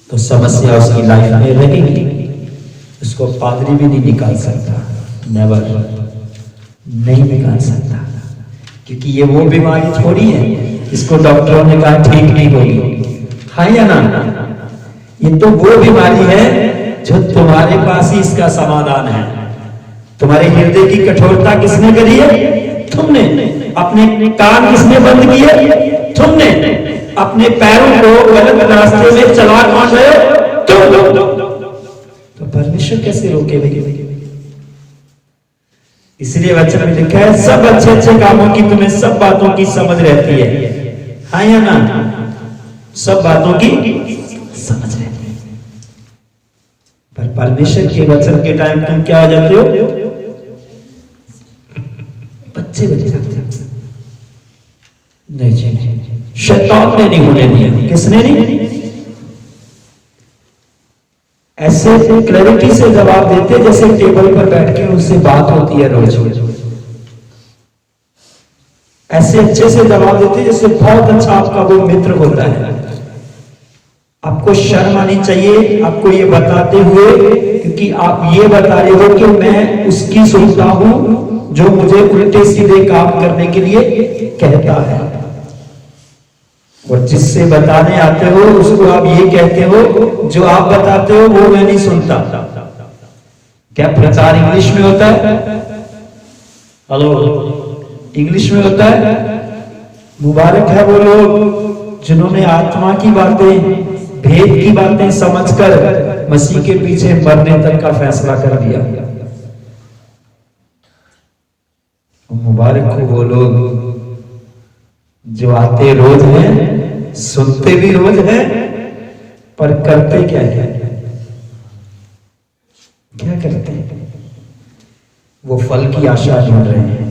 तो समस्या उसकी लाइफ में रहेगी, उसको पादरी भी नहीं निकाल सकता, नेवर, नहीं निकाल सकता, क्योंकि ये वो बीमारी थोड़ी है इसको डॉक्टरों ने कहा ठीक नहीं होगी, हाँ या ना। ये तो वो बीमारी है जो तुम्हारे पास ही इसका समाधान है। तुम्हारे हृदय की कठोरता किसने करी है? तुमने। अपने कान किसने बंद किए? तुमने। अपने पैरों को गलत रास्ते में चला कौन रहे? तुम। तो परमेश्वर कैसे रोके भाई? इसलिए वचन में लिखा है सब अच्छे अच्छे कामों की तुम्हें सब बातों की समझ रहती है, हाँ या ना? सब बातों की समझ रहती है, पर परमेश्वर के वचन के टाइम तुम क्या हो जाते हो? बच्चे बन जाते हो। नहीं जी नहीं, शैतान ने नहीं होने दिया। किसने नहीं? ऐसे क्लैरिटी से जवाब देते जैसे टेबल पर बैठ के उनसे बात होती है रोज। ऐसे अच्छे से जवाब देते जैसे बहुत अच्छा आपका वो मित्र होता है। आपको शर्म आनी चाहिए आपको ये बताते हुए, क्योंकि आप ये बता रहे हो कि मैं उसकी सुनता हूं जो मुझे उल्टे सीधे काम करने के लिए कहता है, और जिससे बताने आते हो उसको आप ये कहते हो जो आप बताते हो वो मैं नहीं सुनता। क्या प्रचार इंग्लिश में होता है? हेलो, इंग्लिश में होता है? मुबारक है वो लोग जिन्होंने आत्मा की बातें, भेद की बातें समझकर मसीह के पीछे मरने तक का फैसला कर दिया। मुबारक हो वो लोग जो आते रोज हैं, सुनते भी रोज हैं, पर करते क्या है? क्या करते हैं? वो फल की आशा ढूंढ रहे हैं।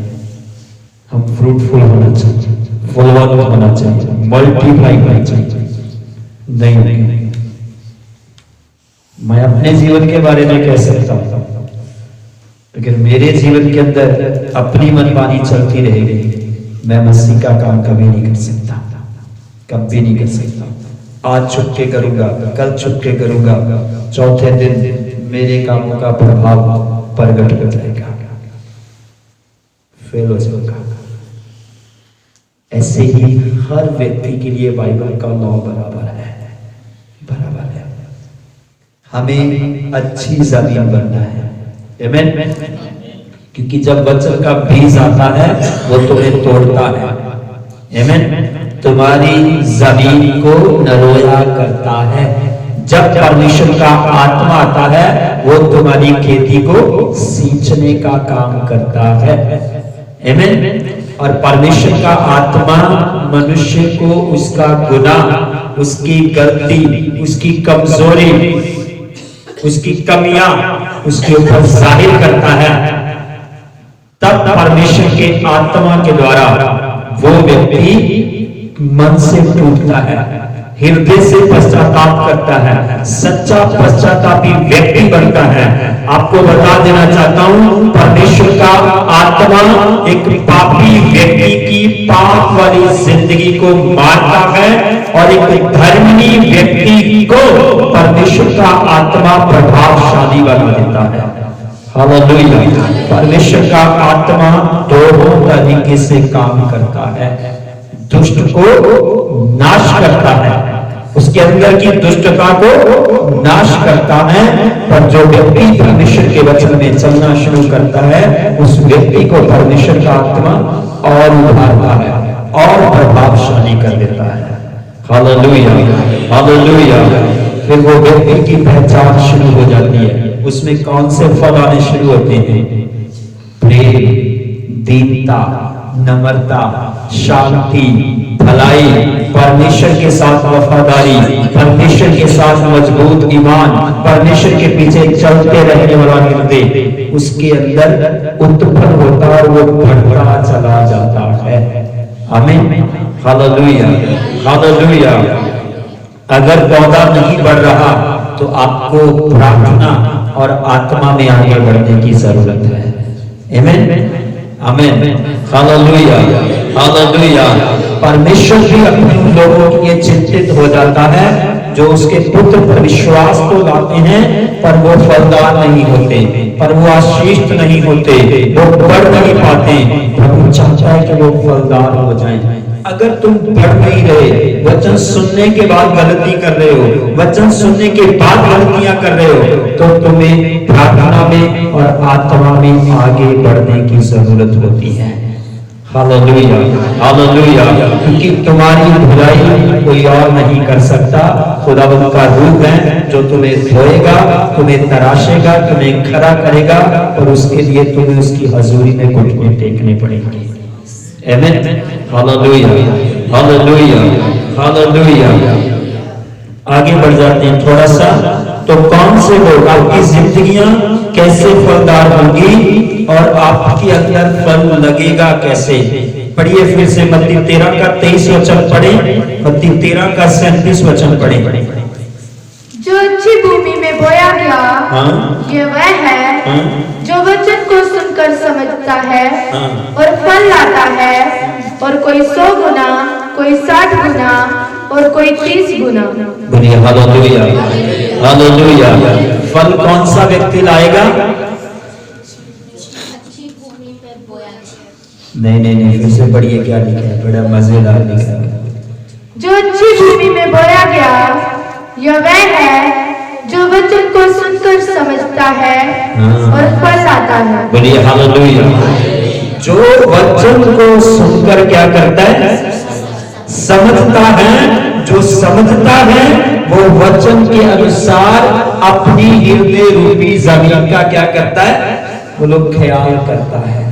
हम फ्रूटफुल होना चाहिए, फलवान होना चाहिए, मल्टीप्लाई होना चाहिए। नहीं, मैं अपने जीवन के बारे में कह सकता हूं, लेकिन मेरे जीवन के अंदर अपनी मनमानी चलती रहेगी, मैं मसीह का काम कभी नहीं कर सकता, कभी नहीं कर सकता। आज छुप के करूंगा, कल छुप के करूंगा, चौथे दिन मेरे कामों का प्रभाव प्रगट हो जाएगा, फेल हो जाएगा। ऐसे ही हर व्यक्ति के लिए बाइबल का लॉ बराबर है, बराबर है। हमें अच्छी जमीन बनना है, आमीन। क्योंकि जब वचन का बीज आता है वो तुम्हें तोड़ता है, आमीन। तुम्हारी जमीन को नरोया करता है। जब परमेश्वर का आत्मा आता है वो तुम्हारी खेती को सींचने का काम करता है, आमीन। और परमेश्वर का आत्मा मनुष्य को उसका गुनाह, उसकी गलती, उसकी कमजोरी, उसकी कमियां उसके ऊपर जाहिर करता है। तब परमेश्वर के आत्मा के द्वारा वो व्यक्ति मन से टूटता है, हृदय से पश्चाताप करता है, सच्चा पश्चातापी व्यक्ति बनता है। आपको बता देना चाहता हूं, परमेश्वर का आत्मा एक पापी व्यक्ति की पाप वाली जिंदगी को मारता है, और एक धर्मी व्यक्ति को परमेश्वर का आत्मा प्रभावशाली बना देता है। हालेलुया। परमेश्वर का आत्मा दो तरीके से काम करता है। दुष्ट को नाश करता है, उसके अंदर की दुष्टता को नाश करता है, पर जो व्यक्ति परमेश्वर के वचन में चलना शुरू करता है उस व्यक्ति को परमेश्वर का आत्मा और उभारता है और प्रभावशाली कर देता है। Hallelujah, hallelujah. फिर वो व्यक्ति की पहचान शुरू हो जाती है। उसमें कौन से फल आने शुरू होते हैं? प्रेम, दीनता, नम्रता, शांति, भलाई, परमेश्वर के साथ वफादारी, परमेश्वर के साथ मजबूत ईमान, परमेश्वर के पीछे चलते रहने वाला हृदय उसके अंदर उत्पन्न होता और वो बढ़ता चला जाता है। आमीन, हालेलुया, हालेलुया। अगर पौधा नहीं बढ़ रहा तो आपको प्रार्थना और आत्मा में आगे बढ़ने की जरूरत है। आमीन, आमीन, हालेलुया, हालेलुया। परमेश्वर भी अपने उन लोगों के लिए चिंतित हो जाता है जो उसके पुत्र पर विश्वास तो लाते हैं पर वो फलदार नहीं होते, पर वो आशीषित नहीं होते, वो बढ़ नहीं पाते। प्रभु चाहता है कि वो फलदार हो जाएं। अगर तुम बढ़ नहीं रहे, वचन सुनने के बाद गलती कर रहे हो, वचन सुनने के बाद गलतियां कर रहे हो, तो तुम्हें प्रार्थना में और आत्मा में आगे बढ़ने की जरूरत होती है। Hallelujah, hallelujah. क्योंकि तुम्हारी भलाई कोई और नहीं कर सकता, खुदावंद का रूप है जो तुम्हें धोएगा, तुम्हें तराशेगा, तुम्हें खड़ा करेगा और उसके लिए तुम्हें उसकी हजूरी में घुटने टेकने पड़ेंगे। आमीन, हालेलुया, हालेलुया, हालेलुया। आगे बढ़ जाते हैं थोड़ा सा। तो कौन से लोग, आपकी जिंदगियां कैसे फलदार होंगी और आपके अंदर फल लगेगा कैसे? पढ़िए फिर से मत्ती 13 का 23 वचन पढ़े, मत्ती 13 का 37 वचन पढ़े। जो अच्छी भूमि में बोया गया, ये वह है जो वचन को सुनकर समझता है और फल लाता है, और कोई 100 गुना, कोई 60 गुना और कोई 30 गुना। बोलिए हालेलुया, हालेलुया। फल कौन सा व्यक्ति लाएगा? अच्छी भूमि पर बोया गया। नहीं, फिर से पढ़िए क्या लिखा है, बड़ा मजेदार लिखा है। जो अच्छी भूमि में बोया गया, यह वह है जो वचन को सुनकर समझता है और फल लाता है। बोलिए हालेलुया। जो वचन को सुनकर क्या करता है? समझता है। जो समझता है वो वचन के अनुसार अपनी हृदय रूपी जमीन का क्या करता है? वो लोग ख्याल करता है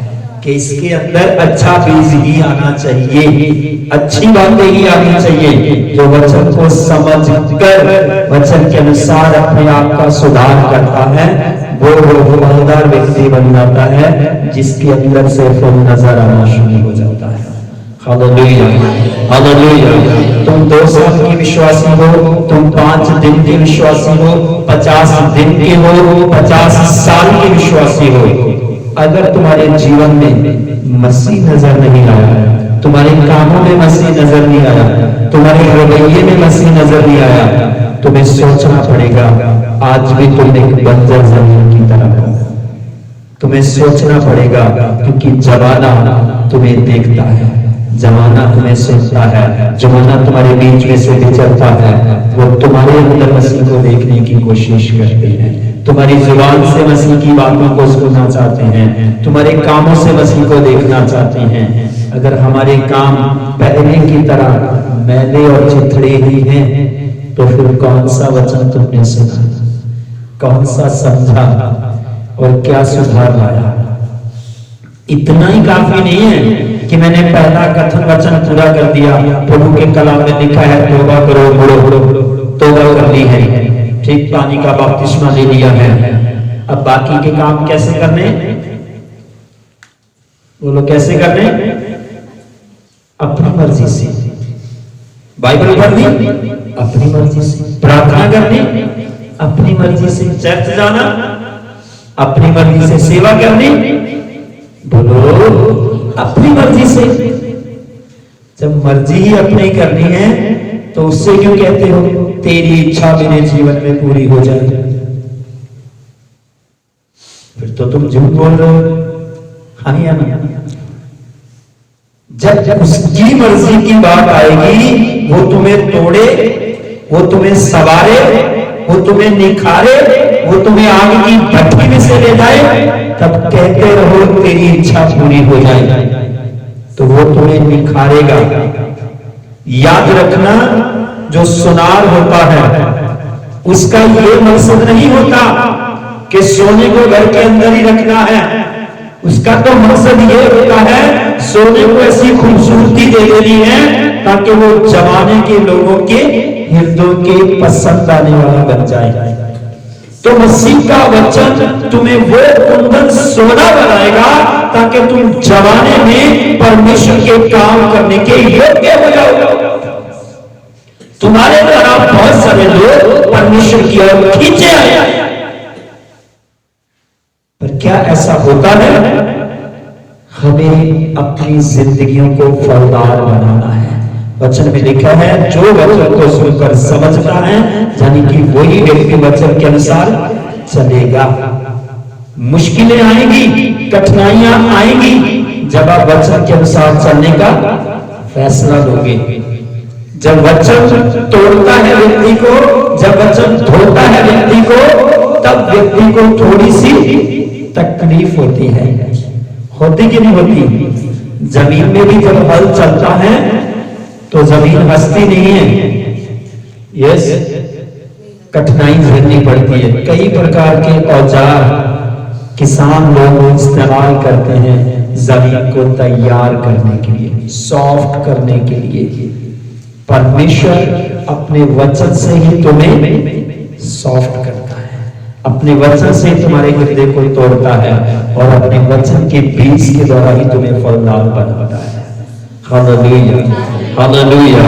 कि इसके अंदर अच्छा बीज ही आना चाहिए, अच्छी बातें ही आनी चाहिए। जो वचन को समझकर वचन के अनुसार अपने आप का सुधार करता है वो फलदार व्यक्ति बन जाता है, जिसके अंदर से फल नजर आना शुरू हो जाता है। Hallelujah, hallelujah. तुम 2 साल की विश्वासी हो, तुम 5 दिन के विश्वासी हो, 50 दिन के हो, 50 साल के विश्वासी हो, अगर तुम्हारे जीवन में मसीह नजर नहीं आया, तुम्हारे कामों में मसीह नजर नहीं आया, तुम्हारे रवैये में मसीह नजर नहीं आया, तुम्हें सोचना पड़ेगा आज भी तुम एक बंजर जमीन की तरह हो। तुम्हें सोचना पड़ेगा क्योंकि जमाना तुम्हें देखता है, जमाना तुम्हें सुनता है, जमाना तुम्हारे बीच में से विचरता है। वो तुम्हारे अंदर मसीह को देखने की कोशिश करते हैं, तुम्हारी जुबान से मसीह की बातों को सुनना चाहते हैं, तुम्हारे कामों से मसीह को देखना चाहते हैं। अगर हमारे काम पहले की तरह मैले और चिथड़े ही हैं तो फिर कौन सा वचन तुमने सुना, कौन सा समझा और क्या सुधार लाया? इतना ही काफी नहीं है कि मैंने पहला कथन वचन पूरा कर दिया। प्रभु के कलाम में लिखा है तौबा करो, मुड़ो, तौबा कर ली है, ठीक, पानी का बपतिस्मा ले लिया है। अब बाकी के काम कैसे करने? बोलो कैसे करने? अपनी मर्जी से। बाइबल पढ़नी अपनी मर्जी से, प्रार्थना करनी अपनी मर्जी से, चर्च जाना अपनी मर्जी से, सेवा करनी बोलो अपनी मर्जी से। जब मर्जी ही अपनी करनी है तो उससे क्यों कहते हो तेरी इच्छा मेरे जीवन में पूरी हो जाए? फिर तो तुम झूठ बोल रहे हो। हाँ या ना? जब उसकी मर्जी की बात आएगी वो तुम्हें तोड़े, वो तुम्हें सवारे, वो तुम्हें निखारे, वो तुम्हें आग की भट्टी में से ले जाए, तब कहते रहो तेरी इच्छा पूरी हो जाए, तो वो तुम्हें निखारेगा। याद रखना जो सुनार होता है उसका ये मकसद नहीं होता कि सोने को घर के अंदर ही रखना है, उसका तो मकसद ये होता है सोने को ऐसी खूबसूरती दे देनी है ताकि वो जमाने के लोगों के हृदयों के पसंद आने वाला बन जाए। तो मसीह का वचन तुम्हें वो कुंदन सोना बनाएगा ताकि तुम जमाने में परमेश्वर के काम करने के योग्य हो जाओ। तुम्हारे द्वारा बहुत सारे लोग परमेश्वर की ओर खींचे आए, पर क्या ऐसा होता है? हमें अपनी जिंदगियों को फलदार बनाना है। वचन में लिखा है जो वचन को सुनकर समझता है यानी कि वही व्यक्ति वचन के अनुसार चलेगा। मुश्किलें आएंगी, कठिनाइयां आएंगी, जब आप वचन के अनुसार चलने का फैसला लोगे। जब वचन तोड़ता है व्यक्ति को, जब वचन धोता है व्यक्ति को, तब व्यक्ति को थोड़ी सी तकलीफ होती है। होती कि नहीं होती? जमीन में भी जब हल चलता है तो जमीन हंसती नहीं है। यस, कठिनाई झेलनी पड़ती है। कई प्रकार के औजार किसान लोग इस्तेमाल करते हैं जमीन को तैयार करने के लिए, सॉफ्ट करने के लिए। परमेश्वर अपने वचन से ही तुम्हें सॉफ्ट करता है, अपने वचन से तुम्हारे हृदय को तोड़ता है और अपने वचन के बीज के द्वारा ही तुम्हें फलदार बनाता है। Hallelujah, hallelujah.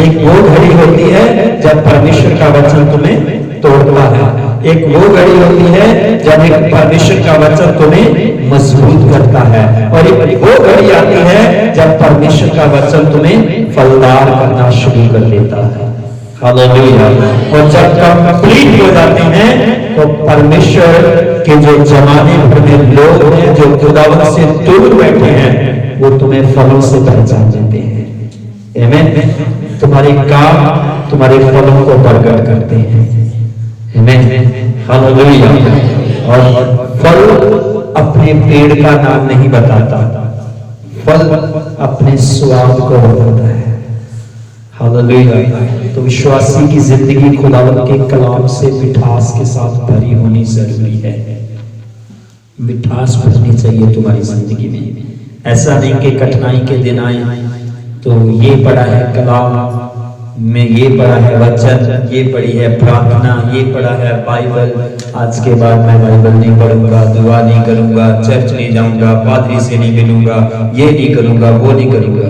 एक वो घड़ी होती है जब परमेश्वर का वचन तुम्हें तोड़ता है, एक वो घड़ी होती है जब एक परमेश्वर का वचन तुम्हें मजबूत करता है, और एक वो घड़ी आती है जब परमेश्वर का वचन तुम्हें फलदार करना शुरू कर देता है। हालेलुया। और जब कंप्लीट हो जाते हैं तो परमेश्वर के जो जमाने भर में लोग हैं जो खुदावंत से दूर बैठे हैं वो तुम्हें फलों से पहचान देते हैं। आमीन। तुम्हारे काम तुम्हारे फलों को प्रकट करते हैं। आमीन, हालेलुया। और फल अपने पेड़ का नाम नहीं बताता, फल अपने स्वाद को बताता है। हालेलुया। तो विश्वासी की जिंदगी खुदावंत के कलाम से मिठास के साथ भरी होनी जरूरी है। मिठास भरनी चाहिए तुम्हारी जिंदगी में। ऐसा नहीं कि कठिनाई के दिन आए तो ये पढ़ा है कलाम में, ये पढ़ा है वचन, ये पढ़ी है प्रार्थना, ये पढ़ा है बाइबल, आज के बाद मैं बाइबल नहीं पढ़ूंगा, दुआ नहीं करूंगा, चर्च नहीं जाऊंगा, पादरी से नहीं मिलूंगा, ये नहीं करूंगा, वो नहीं करूंगा।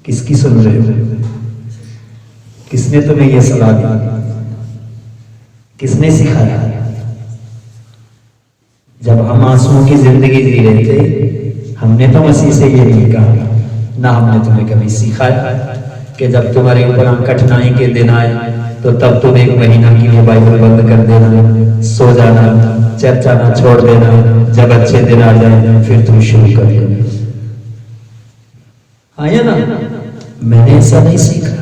किसकी सुन रहे हो? किसने तुम्हें यह सलाह दी? किसने सिखाया? जब हम आंसुओं की जिंदगी जी रहे थे हमने तो मसीह से ये नहीं कहा ना, हमने तुम्हें कभी सिखाया कि जब तुम्हारे ऊपर कठिनाई के दिन आए तो तब तुम 1 महीना के लिए बाइबल बंद कर देना, सो जाना, चर्च आना छोड़ देना, जब अच्छे दिन आ जाए फिर तुम शुरू कर देना। आया ना? मैंने ऐसा नहीं सीखा,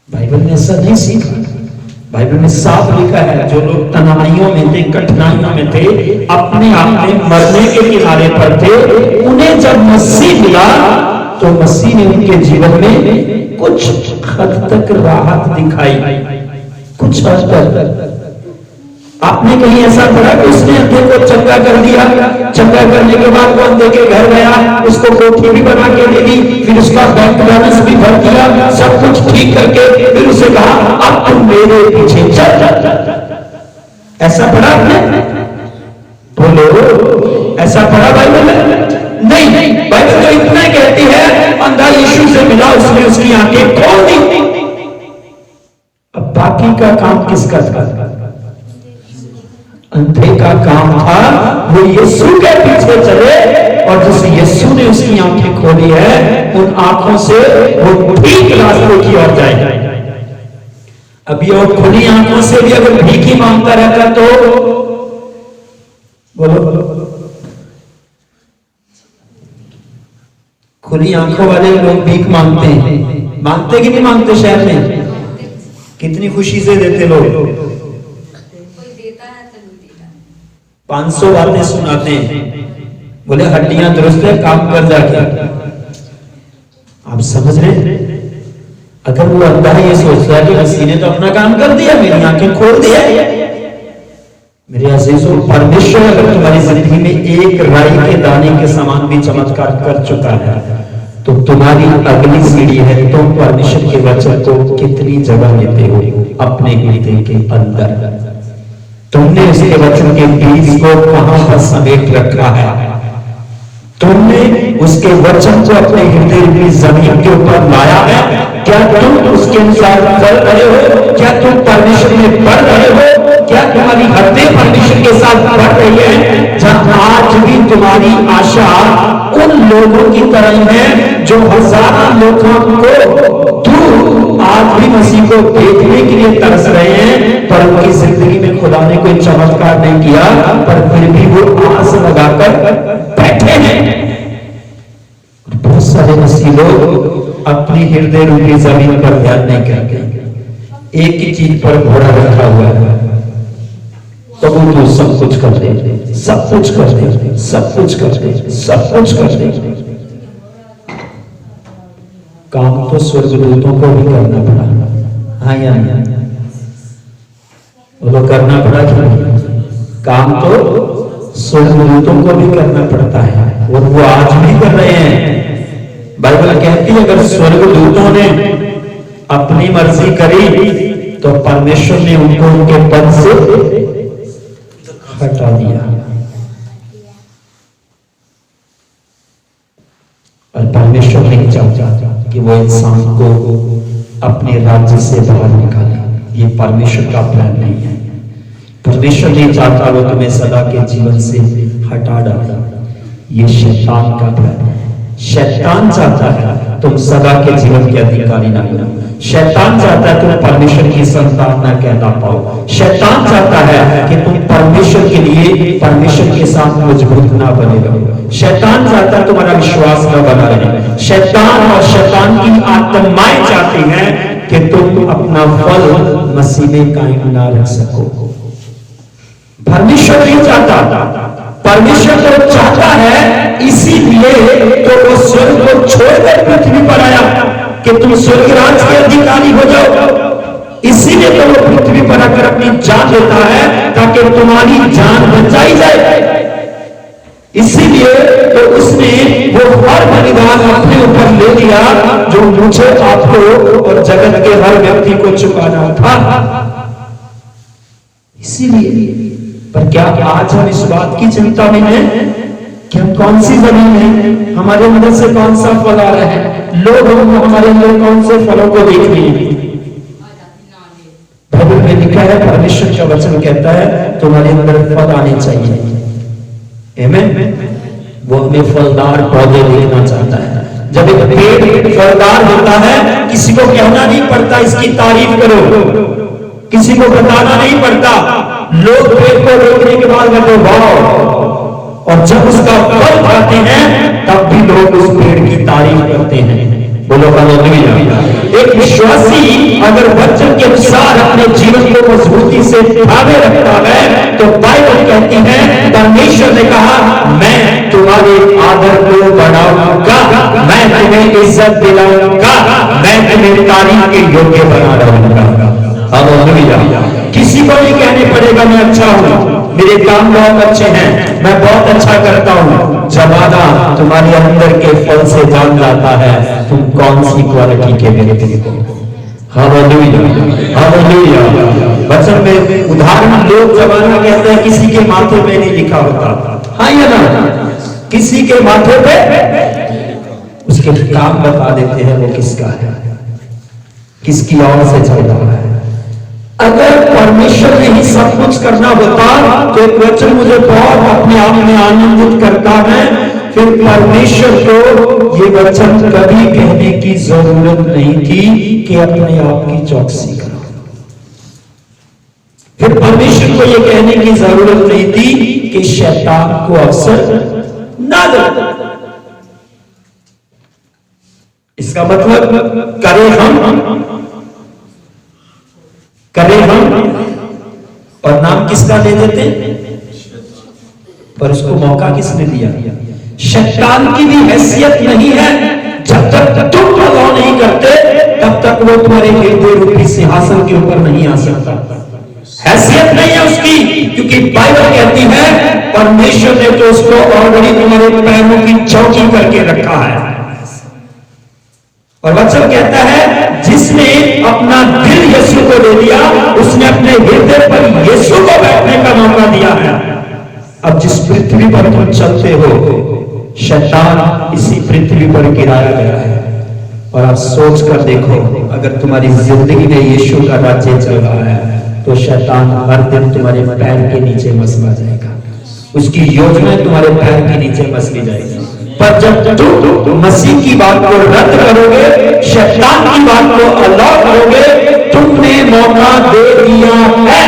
बाइबल में ऐसा नहीं सीखा। बाइबल में साफ लिखा है जो लोग तनाइयों में थे, कठिनाइयों में थे, अपने आप में मरने के किनारे पर थे, उन्हें जब मसीह मिला तो मसीह ने उनके जीवन में कुछ हद तक राहत दिखाई, कुछ हद तक। आपने कहीं ऐसा पढ़ा कि उसने अंधे को चंगा कर दिया, चंगा करने के बाद वो अंधे के घर गया, उसको कोठी भी बना के दे दी, फिर उसका बैंक बैलेंस भी भर दिया, सब कुछ ठीक करके फिर उसे कहा अब तुम मेरे पीछे चल। ऐसा पढ़ा आपने? बोलो, ऐसा पढ़ा बाइबल में? नहीं, बाइबल तो इतना कहती है अंधा यीशु से मिला, उसने उसकी आंखें खोल दी। अब बाकी का काम किसका था? अंधे का काम था वो यीशु के पीछे चले, और जिस यीशु ने उसकी आंखें खोली है उन आंखों से वो ठीक रास्ते की ओर जाए। अभी और खुली आंखों से भी अगर भीख ही मांगता रहता तो बोलो, खुली आंखों वाले लोग भीख मांगते हैं, मांगते कि नहीं मांगते? शहर में कितनी खुशी से देते लोग, 500 बातें सुनाते हैं, बोले हड्डियां दुरुस्त है, काम कर जाके। आप समझ रहे? अगर वो अंधा ये सोचता है कि मसीह ने तो अपना काम कर दिया, मेरी आंखें खोल दिया, मेरे अजीजों, परमेश्वर अगर तुम्हारी जिंदगी में एक राई के दाने के समान भी चमत्कार कर चुका है तो तुम्हारी अगली सीढ़ी है, तुम परमेश्वर के वचन को कितनी जगह लेते हो अपने हृदय के अंदर। तुमने उसके वचन के बीज को कहां पर समेट रखा है? तुमने उसके वचन को अपने हृदय की जमीन के ऊपर लाया है? क्या तुम उसके अनुसार चल रहे हो? क्या तुम परमेश्वर में बढ़ रहे हो? क्या तुम्हारी हृदय परमेश्वर के साथ बढ़ रही है? जहां आज भी तुम्हारी आशा उन लोगों की तरह है जो हजारों लोगों को दूर आज भी मसीह को देखने के लिए तरस रहे हैं, पर उनकी जिंदगी में खुदा ने कोई चमत्कार नहीं किया, पर फिर भी वो आस लगाकर बैठे हैं। बहुत सारे मसीह लोग अपनी हृदय रूपी जमीन पर ध्यान नहीं करते, एक ही चीज पर घोड़ा रखा हुआ है, तो वो तो सब कुछ कर दे, सब कुछ कर दे, सब कुछ कर दे, सब कुछ कर दे। काम तो स्वर्गदूतों को भी करना पड़ा, हाँ या नहीं? वो करना पड़ा कि काम तो स्वर्गदूतों को भी करना पड़ता है और वो आज भी कर रहे हैं। बाइबल कहती है अगर स्वर्गदूतों ने अपनी मर्जी करी तो परमेश्वर ने उनको उनके पद से हटा दिया और परमेश्वर नहीं चाहता कि वो इंसान को अपने राज्य से बाहर निकाले। ये परमेश्वर का प्लान नहीं है। परमेश्वर नहीं चाहता वो तुम्हें सदा के जीवन से हटा डाले। ये शैतान का प्लान है। शैतान चाहता है तुम सदा के जीवन के अधिकारी ना बनो। शैतान चाहता है तुम परमेश्वर की संतान ना कहला पाओ। शैतान चाहता है कि तुम परमेश्वर के लिए परमेश्वर के साथ मजबूत ना बने रहो। शैतान चाहता है तुम्हारा विश्वास न बना रहे। शैतान और शैतान की आत्माएं चाहती हैं कि तुम अपना फल मसीह में कायम ना रख सको। परमेश्वर नहीं चाहता। परमेश्वर तो चाहता है, इसीलिए तो वो स्वर्ग को छोड़कर पृथ्वी पर आया कि तुम स्वर्ग राज के अधिकारी हो जाओ। इसीलिए तो वो पृथ्वी पर आकर अपनी जान देता है ताकि तुम्हारी जान बचाई जाए। इसीलिए तो उसने वो हर बलिदान अपने ऊपर ले लिया जो मुझे, आपको और जगत के हर व्यक्ति को चुकाना था। इसीलिए पर क्या आज हम इस बात की चिंता में हैं कि हम कौन सी जमीन है, हमारे अंदर से कौन सा फल आ रहा है, लोग हमारे अंदर कौन से फलों को देख रहे हैं। बाइबल में लिखा है, परमेश्वर का वचन कहता है तुम्हारे अंदर फल आने चाहिए। आमीन। वो हमें फलदार पौधे देखना चाहता है। जब एक पेड़ फलदार होता है, किसी को कहना नहीं पड़ता इसकी तारीफ करो, किसी को बताना नहीं पड़ता। लोग पेड़ को देखने के बाद कहते वाह, और जब उसका फल खाते हैं तब भी लोग उस पेड़ की तारीफ करते हैं। बोलो हालेलुया। एक विश्वासी अगर वचन के अनुसार अपने जीवन को मजबूती से थामे रखता है तो बाइबल कहती है, परमेश्वर ने कहा मैं तुम्हारे आदर को बढ़ाऊंगा, मैं तुम्हें इज्जत दिलाऊंगा, मैं तुम्हें तारीफ के योग्य बना रहूंगा। हालेलुया। किसी को नहीं कहने पड़ेगा मैं अच्छा हूं, मेरे काम बहुत अच्छे हैं, मैं बहुत अच्छा करता हूं। जमाना तुम्हारे अंदर के फल से जान जाता है तुम कौन सी क्वालिटी के व्यक्ति हो। Hallelujah, hallelujah. वचन में उदाहरण लोग जमाना कहते हैं किसी के माथे पे नहीं लिखा होता, हाँ या ना? किसी के माथे पे उसके काम बता देते हैं वो किसका है, किसकी ओर से चल रहा है। अगर परमेश्वर ने ही सब कुछ करना होता तो एक वचन मुझे बहुत अपने आप में आनंदित करता है, फिर परमेश्वर को ये वचन कभी कहने की जरूरत नहीं थी कि अपने आप की चौकसी करो। फिर परमेश्वर को ये कहने की जरूरत नहीं थी कि शैतान को अवसर ना दो। इसका मतलब करें हम और नाम किसका ले देते, पर उसको मौका किसने दिया? शैतान की भी हैसियत नहीं है। जब तक तुम प्रभाव नहीं करते तब तक वो तुम्हारे हृदय रूपी सिंहासन के ऊपर नहीं आ सकता। हैसियत नहीं है उसकी, क्योंकि बाइबल कहती है परमेश्वर ने तो उसको ऑलरेडी तुम्हारे पैरों की चौकी करके रखा है। और वचन कहता है जिसने अपना दिल यीशु को दे दिया उसने अपने हृदय पर यीशु को बैठने का मौका दिया है। अब जिस पृथ्वी पर तुम चलते हो शैतान इसी पृथ्वी पर गिराया गया है। और आप सोच कर देखो अगर तुम्हारी जिंदगी में यीशु का राज्य चल रहा है तो शैतान हर दिन तुम्हारे पैर के नीचे मसला जाएगा, उसकी योजना तुम्हारे पैर के नीचे मसली जाएगी। पर जब तुम मसीह की बात को रद्द करोगे, शैतान की बात को अलाउ करोगे, तुमने मौका दे दिया है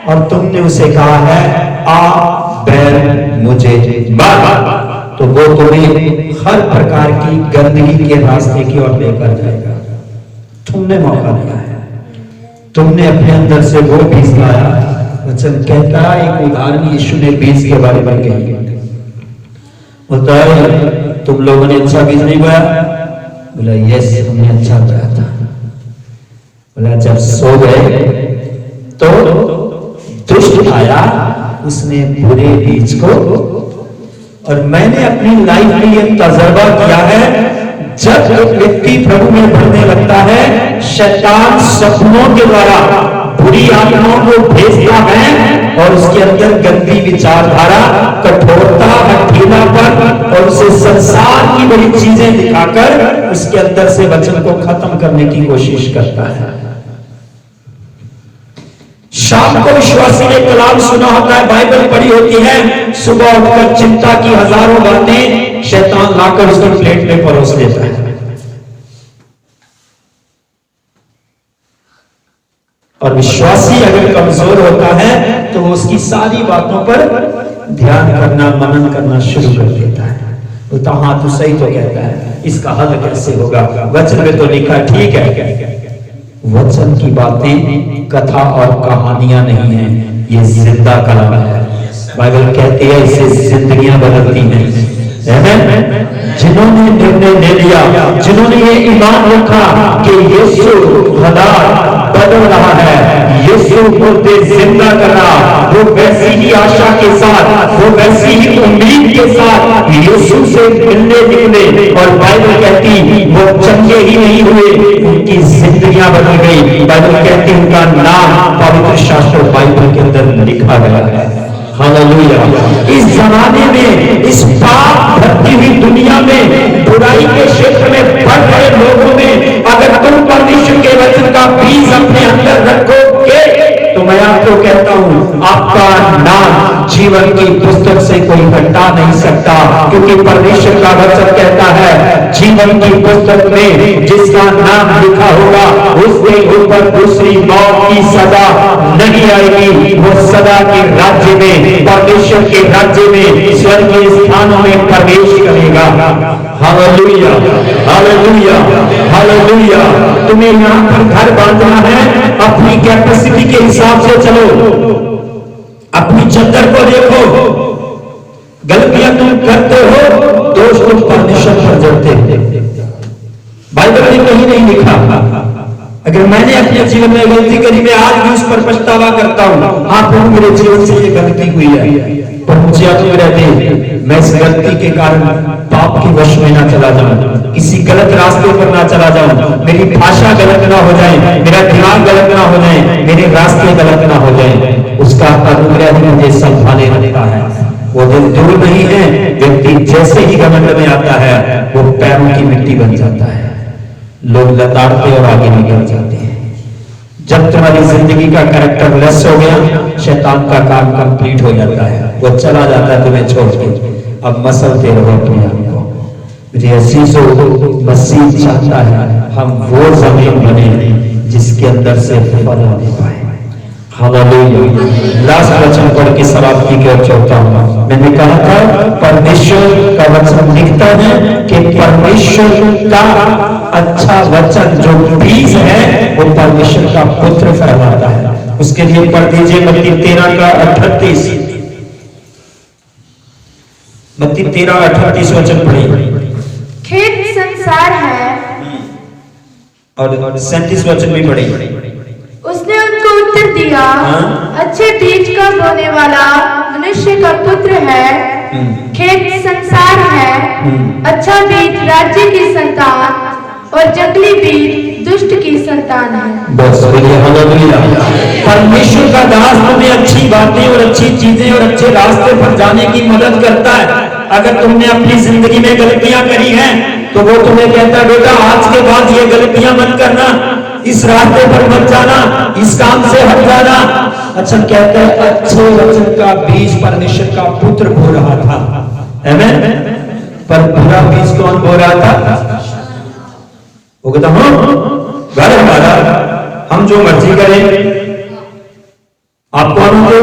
और तुमने उसे कहा है आ बैर मुझे बार, तो वो तुम्हें हर प्रकार की गंदगी के रास्ते की ओर लेकर जाएगा। तुमने मौका दिया है, तुमने अपने अंदर से वो बीज लाया। वचन कहता है एक उदाहरण यीशु ने बीज के बारे में कही, होता है तुम लोगों ने अच्छा बीज नहीं बोया? बोला यस हमने अच्छा बोया था। बोला जब सो गए तो दुष्ट आया, उसने बुरे बीज को। और मैंने अपनी लाइफ में यह तजर्बा किया है, जब एक व्यक्ति प्रभु में बढ़ने लगता है शैतान सपनों के द्वारा बुरी आत्माओं को भेजता है और उसके अंदर गंदी विचारधारा, कठोरता, हठीलापन और उसे संसार की बड़ी चीजें दिखाकर उसके अंदर से वचन को खत्म करने की कोशिश करता है। शाम को विश्वासी ने कलाम सुना होता है, बाइबल पढ़ी होती है, सुबह उठकर चिंता की हजारों बातें शैतान लाकर उसकी प्लेट में परोस देता है। और विश्वासी अगर कमजोर होता है तो वो उसकी सारी बातों पर ध्यान करना, मनन करना शुरू कर देता है। बोलता हाँ तू सही तो कहता है, इसका हल कैसे होगा, वचन में तो लिखा ठीक है। वचन की बातें कथा और कहानियां नहीं है, ये जिंदा कलाम है। बाइबल कहती है इससे जिंदगियां बदलती हैं। जिन्होंने निर्णय ले लिया, जिन्होंने ये ईमान रखा कि यीशु भला बदल रहा है, यीशु मुर्दे जिंदा कर रहा, वो वैसी ही आशा के साथ, वो वैसी ही उम्मीद के साथ यीशु से मिलने निकले। और बाइबल कहती वो चंगे ही नहीं हुए, उनकी जिंदगियां बदल गई। बाइबल कहती उनका नाम पवित्र शास्त्र बाइबल के अंदर लिखा गया है। हालेलुया। इस जमाने में, इस पाप भरती हुई दुनिया में, बुराई के क्षेत्र में बढ़ रहे लोगों में अगर तुम परमेश्वर के वचन का बीज अपने अंदर रखोगे तो मैं आपको कहता हूं आपका नाम जीवन की पुस्तक से कोई हटा नहीं सकता, क्योंकि परमेश्वर का वचन कहता है जीवन की पुस्तक में जिसका नाम लिखा होगा उसके ऊपर दूसरी मौत की सजा नहीं आएगी। वो सदा के राज्य में, परमेश्वर के राज्य में, स्वर्गीय स्थानों में प्रवेश करेगा। Hallelujah, hallelujah, hallelujah. तुम्हें यहां पर घर बांधना है, अपनी कैपेसिटी के हिसाब से चलो, अपनी चद्दर को देखो। गलतियां तुम करते हो, दोष तुम परमेश्वर पर जड़ते हो। बाइबल में कहीं नहीं लिखा अगर मैंने अपने जीवन में गलती करी, मैं आज भी उस पर पछतावा करता हूं। आप लोग मेरे जीवन से ये गलती हुई है, पर मुझे अपने रहते मैं इस गलती के कारण पाप के वश में ना चला जाऊं, किसी गलत रास्ते पर ना चला जाऊं, मेरी भाषा गलत ना हो जाए, मेरा दिमाग गलत ना हो जाए, मेरे रास्ते गलत ना हो जाए। उसका अनुग्रह मुझे संभाले रखता है। वो दिन दूर नहीं है, व्यक्ति जैसे ही घमंड में आता है वो पैरों की मिट्टी बन जाता है, लोग लताड़ते और आगे निकल जाते हैं। जब तुम्हारी जिंदगी का कैरेक्टर लेस हो गया, शैतान का काम कंप्लीट हो जाता है, वो चला जाता है तुम्हें छोड़ के। अब मसलते रहो अपने आप को। मुझे अजीजों, मसीह चाहता है हम वो जमीन बने जिसके अंदर से फल आने पाए। हालेलुया। लास्ट वचन पढ़ के समाप्ति की ओर चलता हूं। मैंने कहा था परमेश्वर का वचन लिखता है कि परमेश्वर का अच्छा वचन जो बीज है वो परमेश्वर का पुत्र फैलाता है। उसके लिए पढ़ दीजिए मत्ती 13 का 38, मत्ती 13:38 वचन पढ़िए। खेत संसार है और 37 वचन भी पढ़िए। उसने उनको उत्तर दिया अच्छे बीज का बोने वाला मनुष्य का पुत्र है, खेत संसार है, अच्छा बीज राज्य की संतान और जंगली बीज दुष्ट की संतान है। बस हालेलुया। परमेश्वर का दास तुम्हें अच्छी बातें और अच्छी चीजें और अच्छे रास्ते पर जाने की मदद करता है। अगर तुमने अपनी जिंदगी में गलतियां करी हैं तो वो तुम्हें कहता है बेटा आज के बाद ये गलतियां मत करना, इस रास्ते पर मत जाना, इस काम से हट जाना। अच्छा कहते हैं अच्छे वचन का बीज परमेश्वर का पुत्र बो रहा था, आमीन। पर बुरा बीज कौन बो रहा था? वो कहता हाँ घर हमारा, हम जो मर्जी करें, आप कौन हो?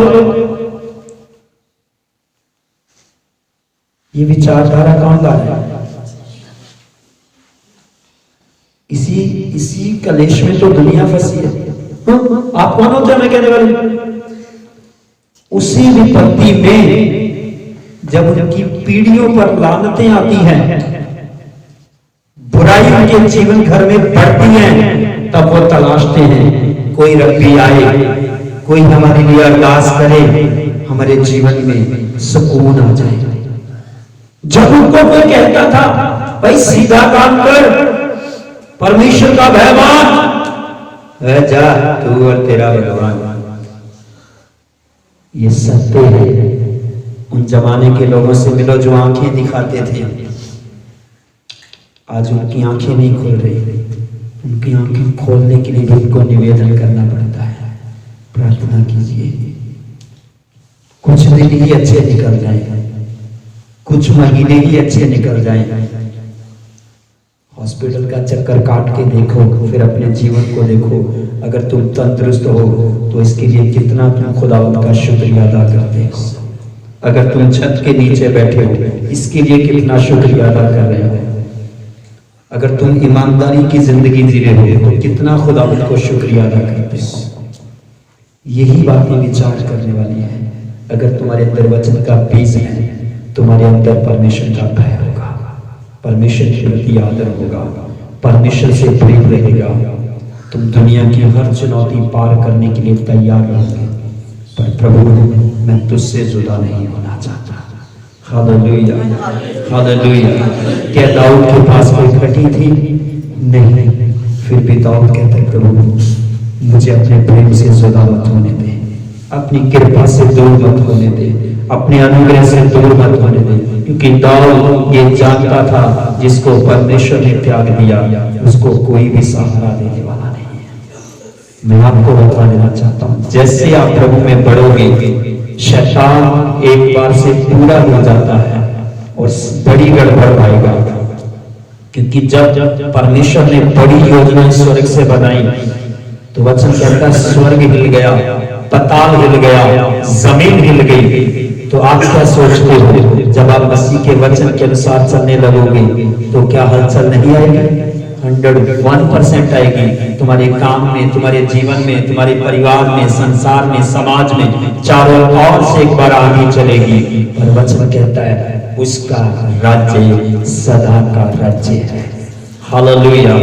ये विचारधारा कौन ला रहा है? इसी कलेश में तो दुनिया फंसी है। आप कौन होते हैं मैं कहने वाले? उसी विपत्ति में जब उनकी पीढ़ियों पर लानतें आती हैं, बुराई उनके जीवन घर में बढ़ती है, तब वो तलाशते हैं कोई रब्बी आए, कोई हमारे लिए अरदास करे, हमारे जीवन में सुकून आ जाए। जब उनको कोई कहता था भाई सीधा काम कर, परमेश्वर का भय मान, जा तू और तेरा भगवान, ये सत्य है। उन जमाने के लोगों से मिलो जो आंखें दिखाते थे, आज उनकी आंखें नहीं खोल रही। उनकी आंखें खोलने के लिए भी उनको निवेदन करना पड़ता है। प्रार्थना कीजिए, कुछ दिन ही अच्छे निकल जाए, कुछ महीने ही अच्छे निकल जाए। हॉस्पिटल का चक्कर काट के देखो, फिर अपने जीवन को देखो। अगर तुम तंदुरुस्त हो तो इसके लिए कितना तुम खुदावंद का शुक्रिया अदा करते हो। अगर तुम छत के नीचे बैठे हो, इसके लिए कितना शुक्रिया अदा कर रहे हो। अगर तुम ईमानदारी की जिंदगी जी रहे हो तो कितना खुदावंद को शुक्रिया अदा करते हो। यही बातें विचार करने वाली है। अगर तुम्हारे अंदर वचन का बीज है, तुम्हारे अंदर परमेश्वर का भय होगा, परमेश्वर के प्रति आदर होगा, परमेश्वर से प्रेम रहेगा, तुम दुनिया की हर चुनौती पार करने के लिए तैयार रहोगे। पर प्रभु मैं तुझसे जुदा नहीं होना चाहता। Hallelujah, hallelujah. क्या दाऊद के पास कोई घटी थी? नहीं। फिर भी दाऊद कहते प्रभु मुझे अपने प्रेम से जुदा मत होने दे, अपनी कृपा से दूर मत होने दे, अपने अनुग्रह से दूर मत होने दे। क्योंकि दाऊद ये जानता था जिसको परमेश्वर ने त्याग दिया उसको कोई भी सहारा देने वाला नहीं है। मैं आपको बता देना चाहता हूँ, जैसे आप प्रभु में बढ़ोगे, शैतान एक बार से पूरा हो जाता है और बड़ी गड़बड़ पाएगा। क्योंकि जब परमेश्वर ने बड़ी योजना स्वर्ग से बनाई तो वचन कहता है स्वर्ग हिल गया, पताल हिल गया, जमीन हिल गई। तो आप क्या सोचते हो, जब आप मसीह के वचन के अनुसार चलने लगोगे तो क्या हलचल नहीं आएगी? 101% आएगी। तुम्हारे काम में, तुम्हारे जीवन में, तुम्हारे परिवार में, संसार में, समाज में, चारों ओर से एक बार आगे चलेगी। पर वचन कहता है उसका राज्य सदा का राज्य है। हालेलुया।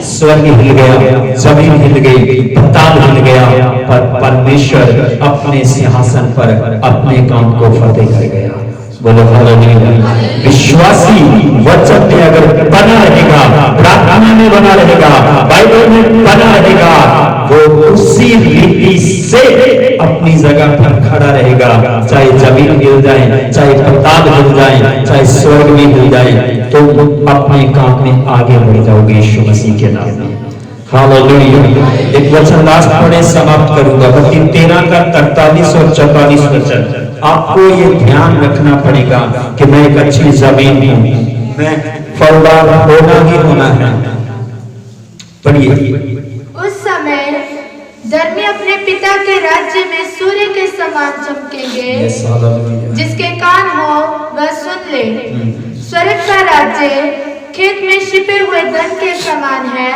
स्वर्ग हिल गया, जमीन हिल गई, पताल हिल गया, पर परमेश्वर अपने सिंहासन पर अपने काम को फतेह कर गया। बोलो हालेलुया। विश्वासी वचन में अगर बना रहेगा, प्रार्थना में बना रहेगा, बाइबल में बना रहेगा, वो उसी रीति से अपनी जगह पर खड़ा रहेगा। चाहे जमीन हिल जाए, चाहे पताल हिल जाए, चाहे स्वर्ग भी हिल जाए, तो अपने काम में आगे बढ़ जाओगे यीशु मसीह के नाम में। हालेलुया। एक वचन लास्ट पढ़े समाप्त करूंगा, मत्ती 13 का 43 और 44 वचन। आपको ये ध्यान रखना पड़ेगा कि मैं एक अच्छी जमीन हूं, मैं फलदार होना ही होना है। पढ़िए। उस समय धर्मी अपने पिता के राज्य में सूर्य के समान चमकेंगे। जिसके कान हो वह सुन ले। स्वर्ग का राज्य खेत में छिपे हुए धन के समान है,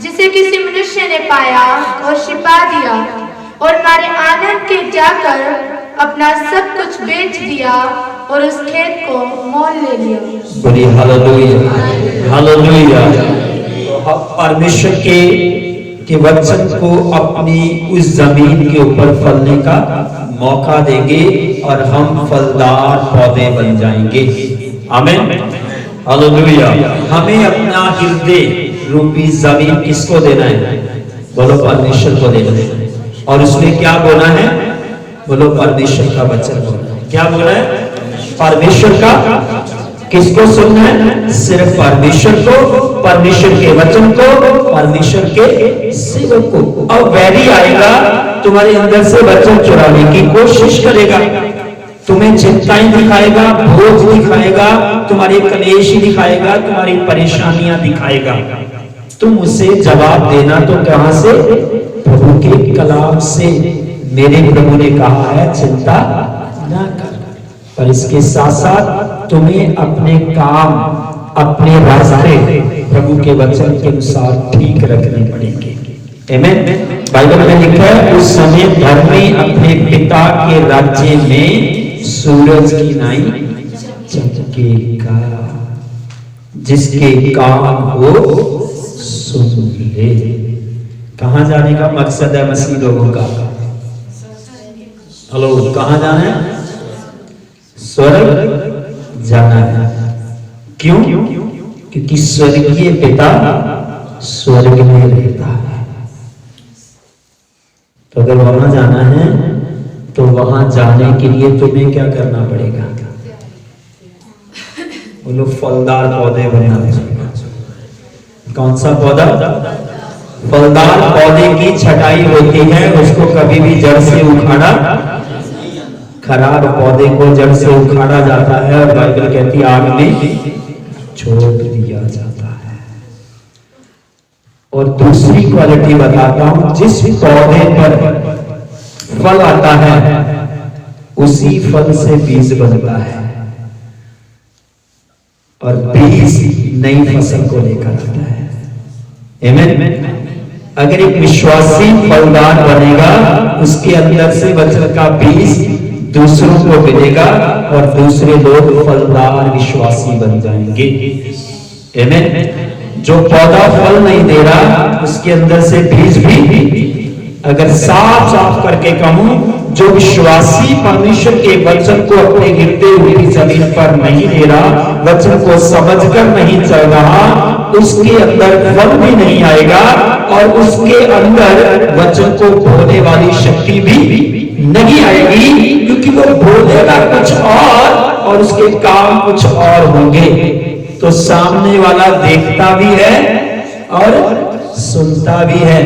जिसे किसी मनुष्य ने पाया और छिपा दिया, और मारे आनंद के जाकर अपना सब कुछ बेच दिया और उस खेत को मोल ले लिया। बोलिए हालेलुया, हालेलुया। परमेश्वर के कि वचन को अपनी उस जमीन के ऊपर फलने का मौका देंगे और हम फलदार पौधे बन जाएंगे। आमीन, हालेलुया। हमें अपना हृदय रूपी जमीन किसको देना है? बोलो परमेश्वर को देना है। और उसमें क्या बोलना है? बोलो परमेश्वर का वचन बोलना है। क्या बोला है? परमेश्वर का। किसको सुनना है? सिर्फ परमेश्वर को, परमेश्वर के वचन को, परमेश्वर के सेवक को। अब वैरी आएगा तुम्हारे अंदर से वचन चुराने की कोशिश करेगा, तुम्हें चिंताएं दिखाएगा, बोझ दिखाएगा, तुम्हारी कलेश दिखाएगा, तुम्हारी परेशानियां दिखाएगा। तुम उसे जवाब देना तो कहां से? प्रभु के कलाम से। मेरे प्रभु ने कहा है चिंता ना कर। पर इसके साथ साथ तुम्हें अपने काम, अपने रास्ते प्रभु के वचन के अनुसार ठीक रखने पड़ेंगे। आमीन। बाइबल में लिखा है उस समय धर्मी अपने पिता के राज्य में सूरज की नाई चमकेगा, जिसके काम हो सुन ले। कहां जाने का मकसद है मसीह लोगों का? हेलो, कहां जाना है? स्वर्ग जाना है। क्यों? क्योंकि स्वर्गीय पिता स्वर्ग में रहता है। तो अगर वहां जाना है तो वहां जाने के लिए तुम्हें क्या करना पड़ेगा? बोलो फलदार पौधे बनना पड़ेगा। कौन सा पौधा? फलदार पौधे की छटाई होती है, उसको कभी भी जड़ से उखाड़ा, खराब पौधे को जड़ से उखाड़ा जाता है और बाइबल कहती है आग में छोड़ दिया जाता है। और दूसरी क्वालिटी बताता हूं, जिस पौधे पर फल आता है उसी फल से बीज बनता है और बीज नई फसल को लेकर आता है। आमीन। अगर एक विश्वासी फलदार बनेगा, उसके अंदर से वचन का बीज दूसरों को मिलेगा और दूसरे लोग फलदार विश्वासी बन जाएंगे। आमीन। जो पौधा फल नहीं दे रहा, उसके अंदर से बीज भी, अगर साफ साफ करके कहूं, जो विश्वासी परमेश्वर के वचन को अपने हृदय रूपी जमीन पर नहीं ले रहा, वचन को समझकर नहीं चल रहा, उसके अंदर फल भी नहीं आएगा और उसके अंदर वचन को बोलने वाली शक्ति भी नहीं आएगी, क्योंकि वो बोलेगा कुछ और उसके काम कुछ और होंगे। तो सामने वाला देखता भी है और सुनता भी है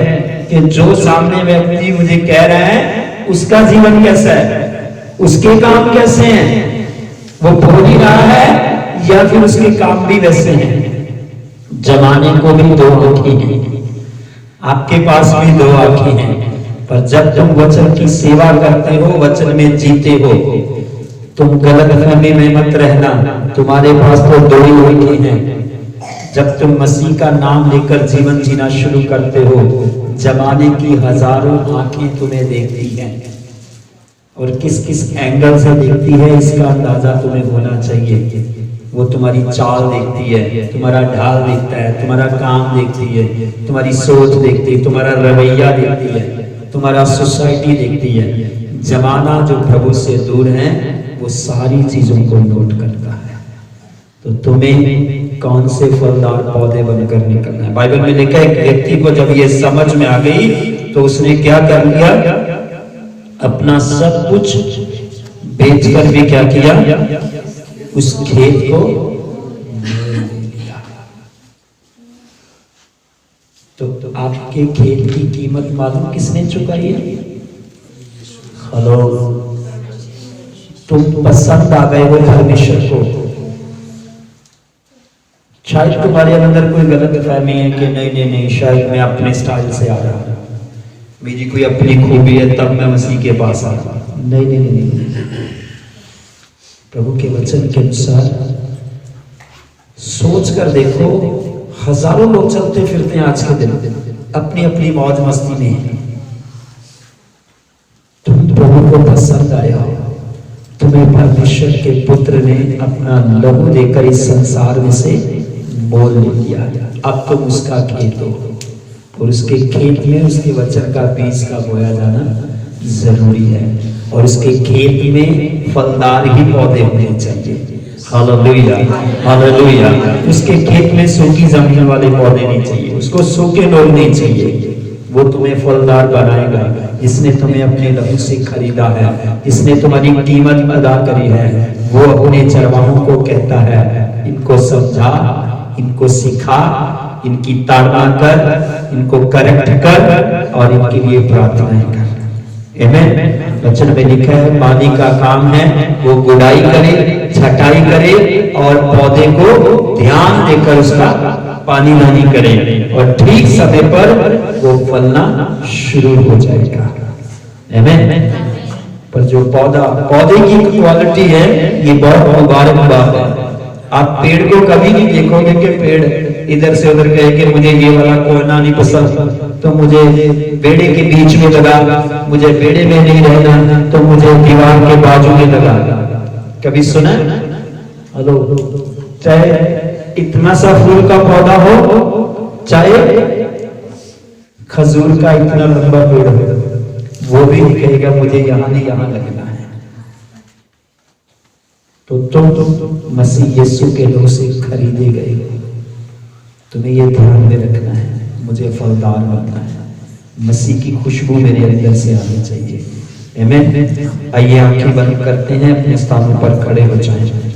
कि जो सामने व्यक्ति मुझे कह रहा है उसका जीवन कैसा है, उसके काम कैसे हैं, वो बोल ही रहा है या फिर उसके काम भी वैसे हैं। जमाने को भी दो आंखें हैं, आपके पास भी दो आंखें हैं, पर जब तुम वचन की सेवा करते हो, वचन में जीते हो, तुम गलतफहमी में मत रहना। तुम्हारे पास तो दो ही आंखें हैं। जब तुम मसीह का नाम लेकर जीवन जीना शुरू करते हो, जमाने की हजारों आंखें तुम्हें देखती हैं और किस किस एंगल से देखती है इसका अंदाजा तुम्हें होना चाहिए। वो तुम्हारी चाल देखती है, तुम्हारा ढाल देखता है, तुम्हारा काम देखती है, तुम्हारी सोच देखती है, तुम्हारा रवैया देखती है, तुम्हारा सोसाइटी देखती है। जमाना जो प्रभु से दूर है वो सारी चीजों को नोट करता है। तो तुम्हें कौन से फलदार पौधे बनकर निकलना है। बाइबल में लिखा है एक व्यक्ति को जब ये समझ में आ गई तो उसने क्या कर लिया, अपना सब कुछ बेचकर भी क्या किया, उस खेत को तो आपके खेत की कीमत मालूम किसने चुकाई है? हेलो, तुम पसंद आ गए हो परमेश्वर को। शायद तुम्हारे अंदर कोई गलत फहमी है कि नहीं, शायद मैं अपने स्टाइल से आ रहा हूं, मेरी कोई अपनी खूबी है तब मैं मसीह के पास आ रहा हूं। नहीं, प्रभु के वचन के अनुसार सोच कर देखो, हजारों लोग चलते फिरते हैं आज के दिन अपनी अपनी मौज मस्ती में। तुम प्रभु को पसंद आया, तुम्हें परमेश्वर के पुत्र ने अपना लहू देकर इस संसार में से मोल लिया, अब तुम उसका खेत हो। और उसके खेत में उसके वचन का बीज का बोया जाना जरूरी है, और उसके खेत में फलदार ही पौधे होने चाहिए। Hallelujah, hallelujah. उसके खेत में सूखी जमीन वाले पौधे नहीं चाहिए, उसको सूखे लोग नहीं चाहिए। वो तुम्हें फलदार बनाएगा। इसने तुम्हें अपने लहू से खरीदा है, इसने तुम्हारी कीमत अदा करी है। वो अपने चरवाहों को कहता है, इनको समझा, इनको सिखा, इनकी ताड़ना कर, इनको करेक्ट कर और इनके लिए प्रार्थनाएं कर। आमीन। वचन में लिखा है पानी का काम है वो गुड़ाई करे, छटाई करे और पौधे को ध्यान देकर उसका पानी लानी करे, और ठीक समय पर वो फलना शुरू हो जाएगा। आमीन। पर जो पौधे की क्वालिटी है ये बहुत मुबारक बात है। आप पेड़ को कभी नहीं देखोगे कि पेड़ इधर से उधर कहे कि मुझे ये वाला कोना नहीं पसंद तो मुझे बेड़े के बीच में लगा, मुझे बेड़े में नहीं रहना तो मुझे दीवार के बाजू में लगा। कभी सुना? हेलो, चाहे इतना सा फूल का पौधा हो, चाहे खजूर का इतना लंबा पेड़ हो, वो भी नहीं कहेगा मुझे यहाँ नहीं यहाँ लगना है। तो तुम मसीह यीशु के लोग से खरीदे गए, तुम्हें ये ध्यान में रखना है, मुझे फलदार बनना है, मसीह की खुशबू मेरे अंदर से आनी चाहिए। आमीन। आइए आंखें बंद करते हैं, अपने स्थानों पर खड़े हो जाएं।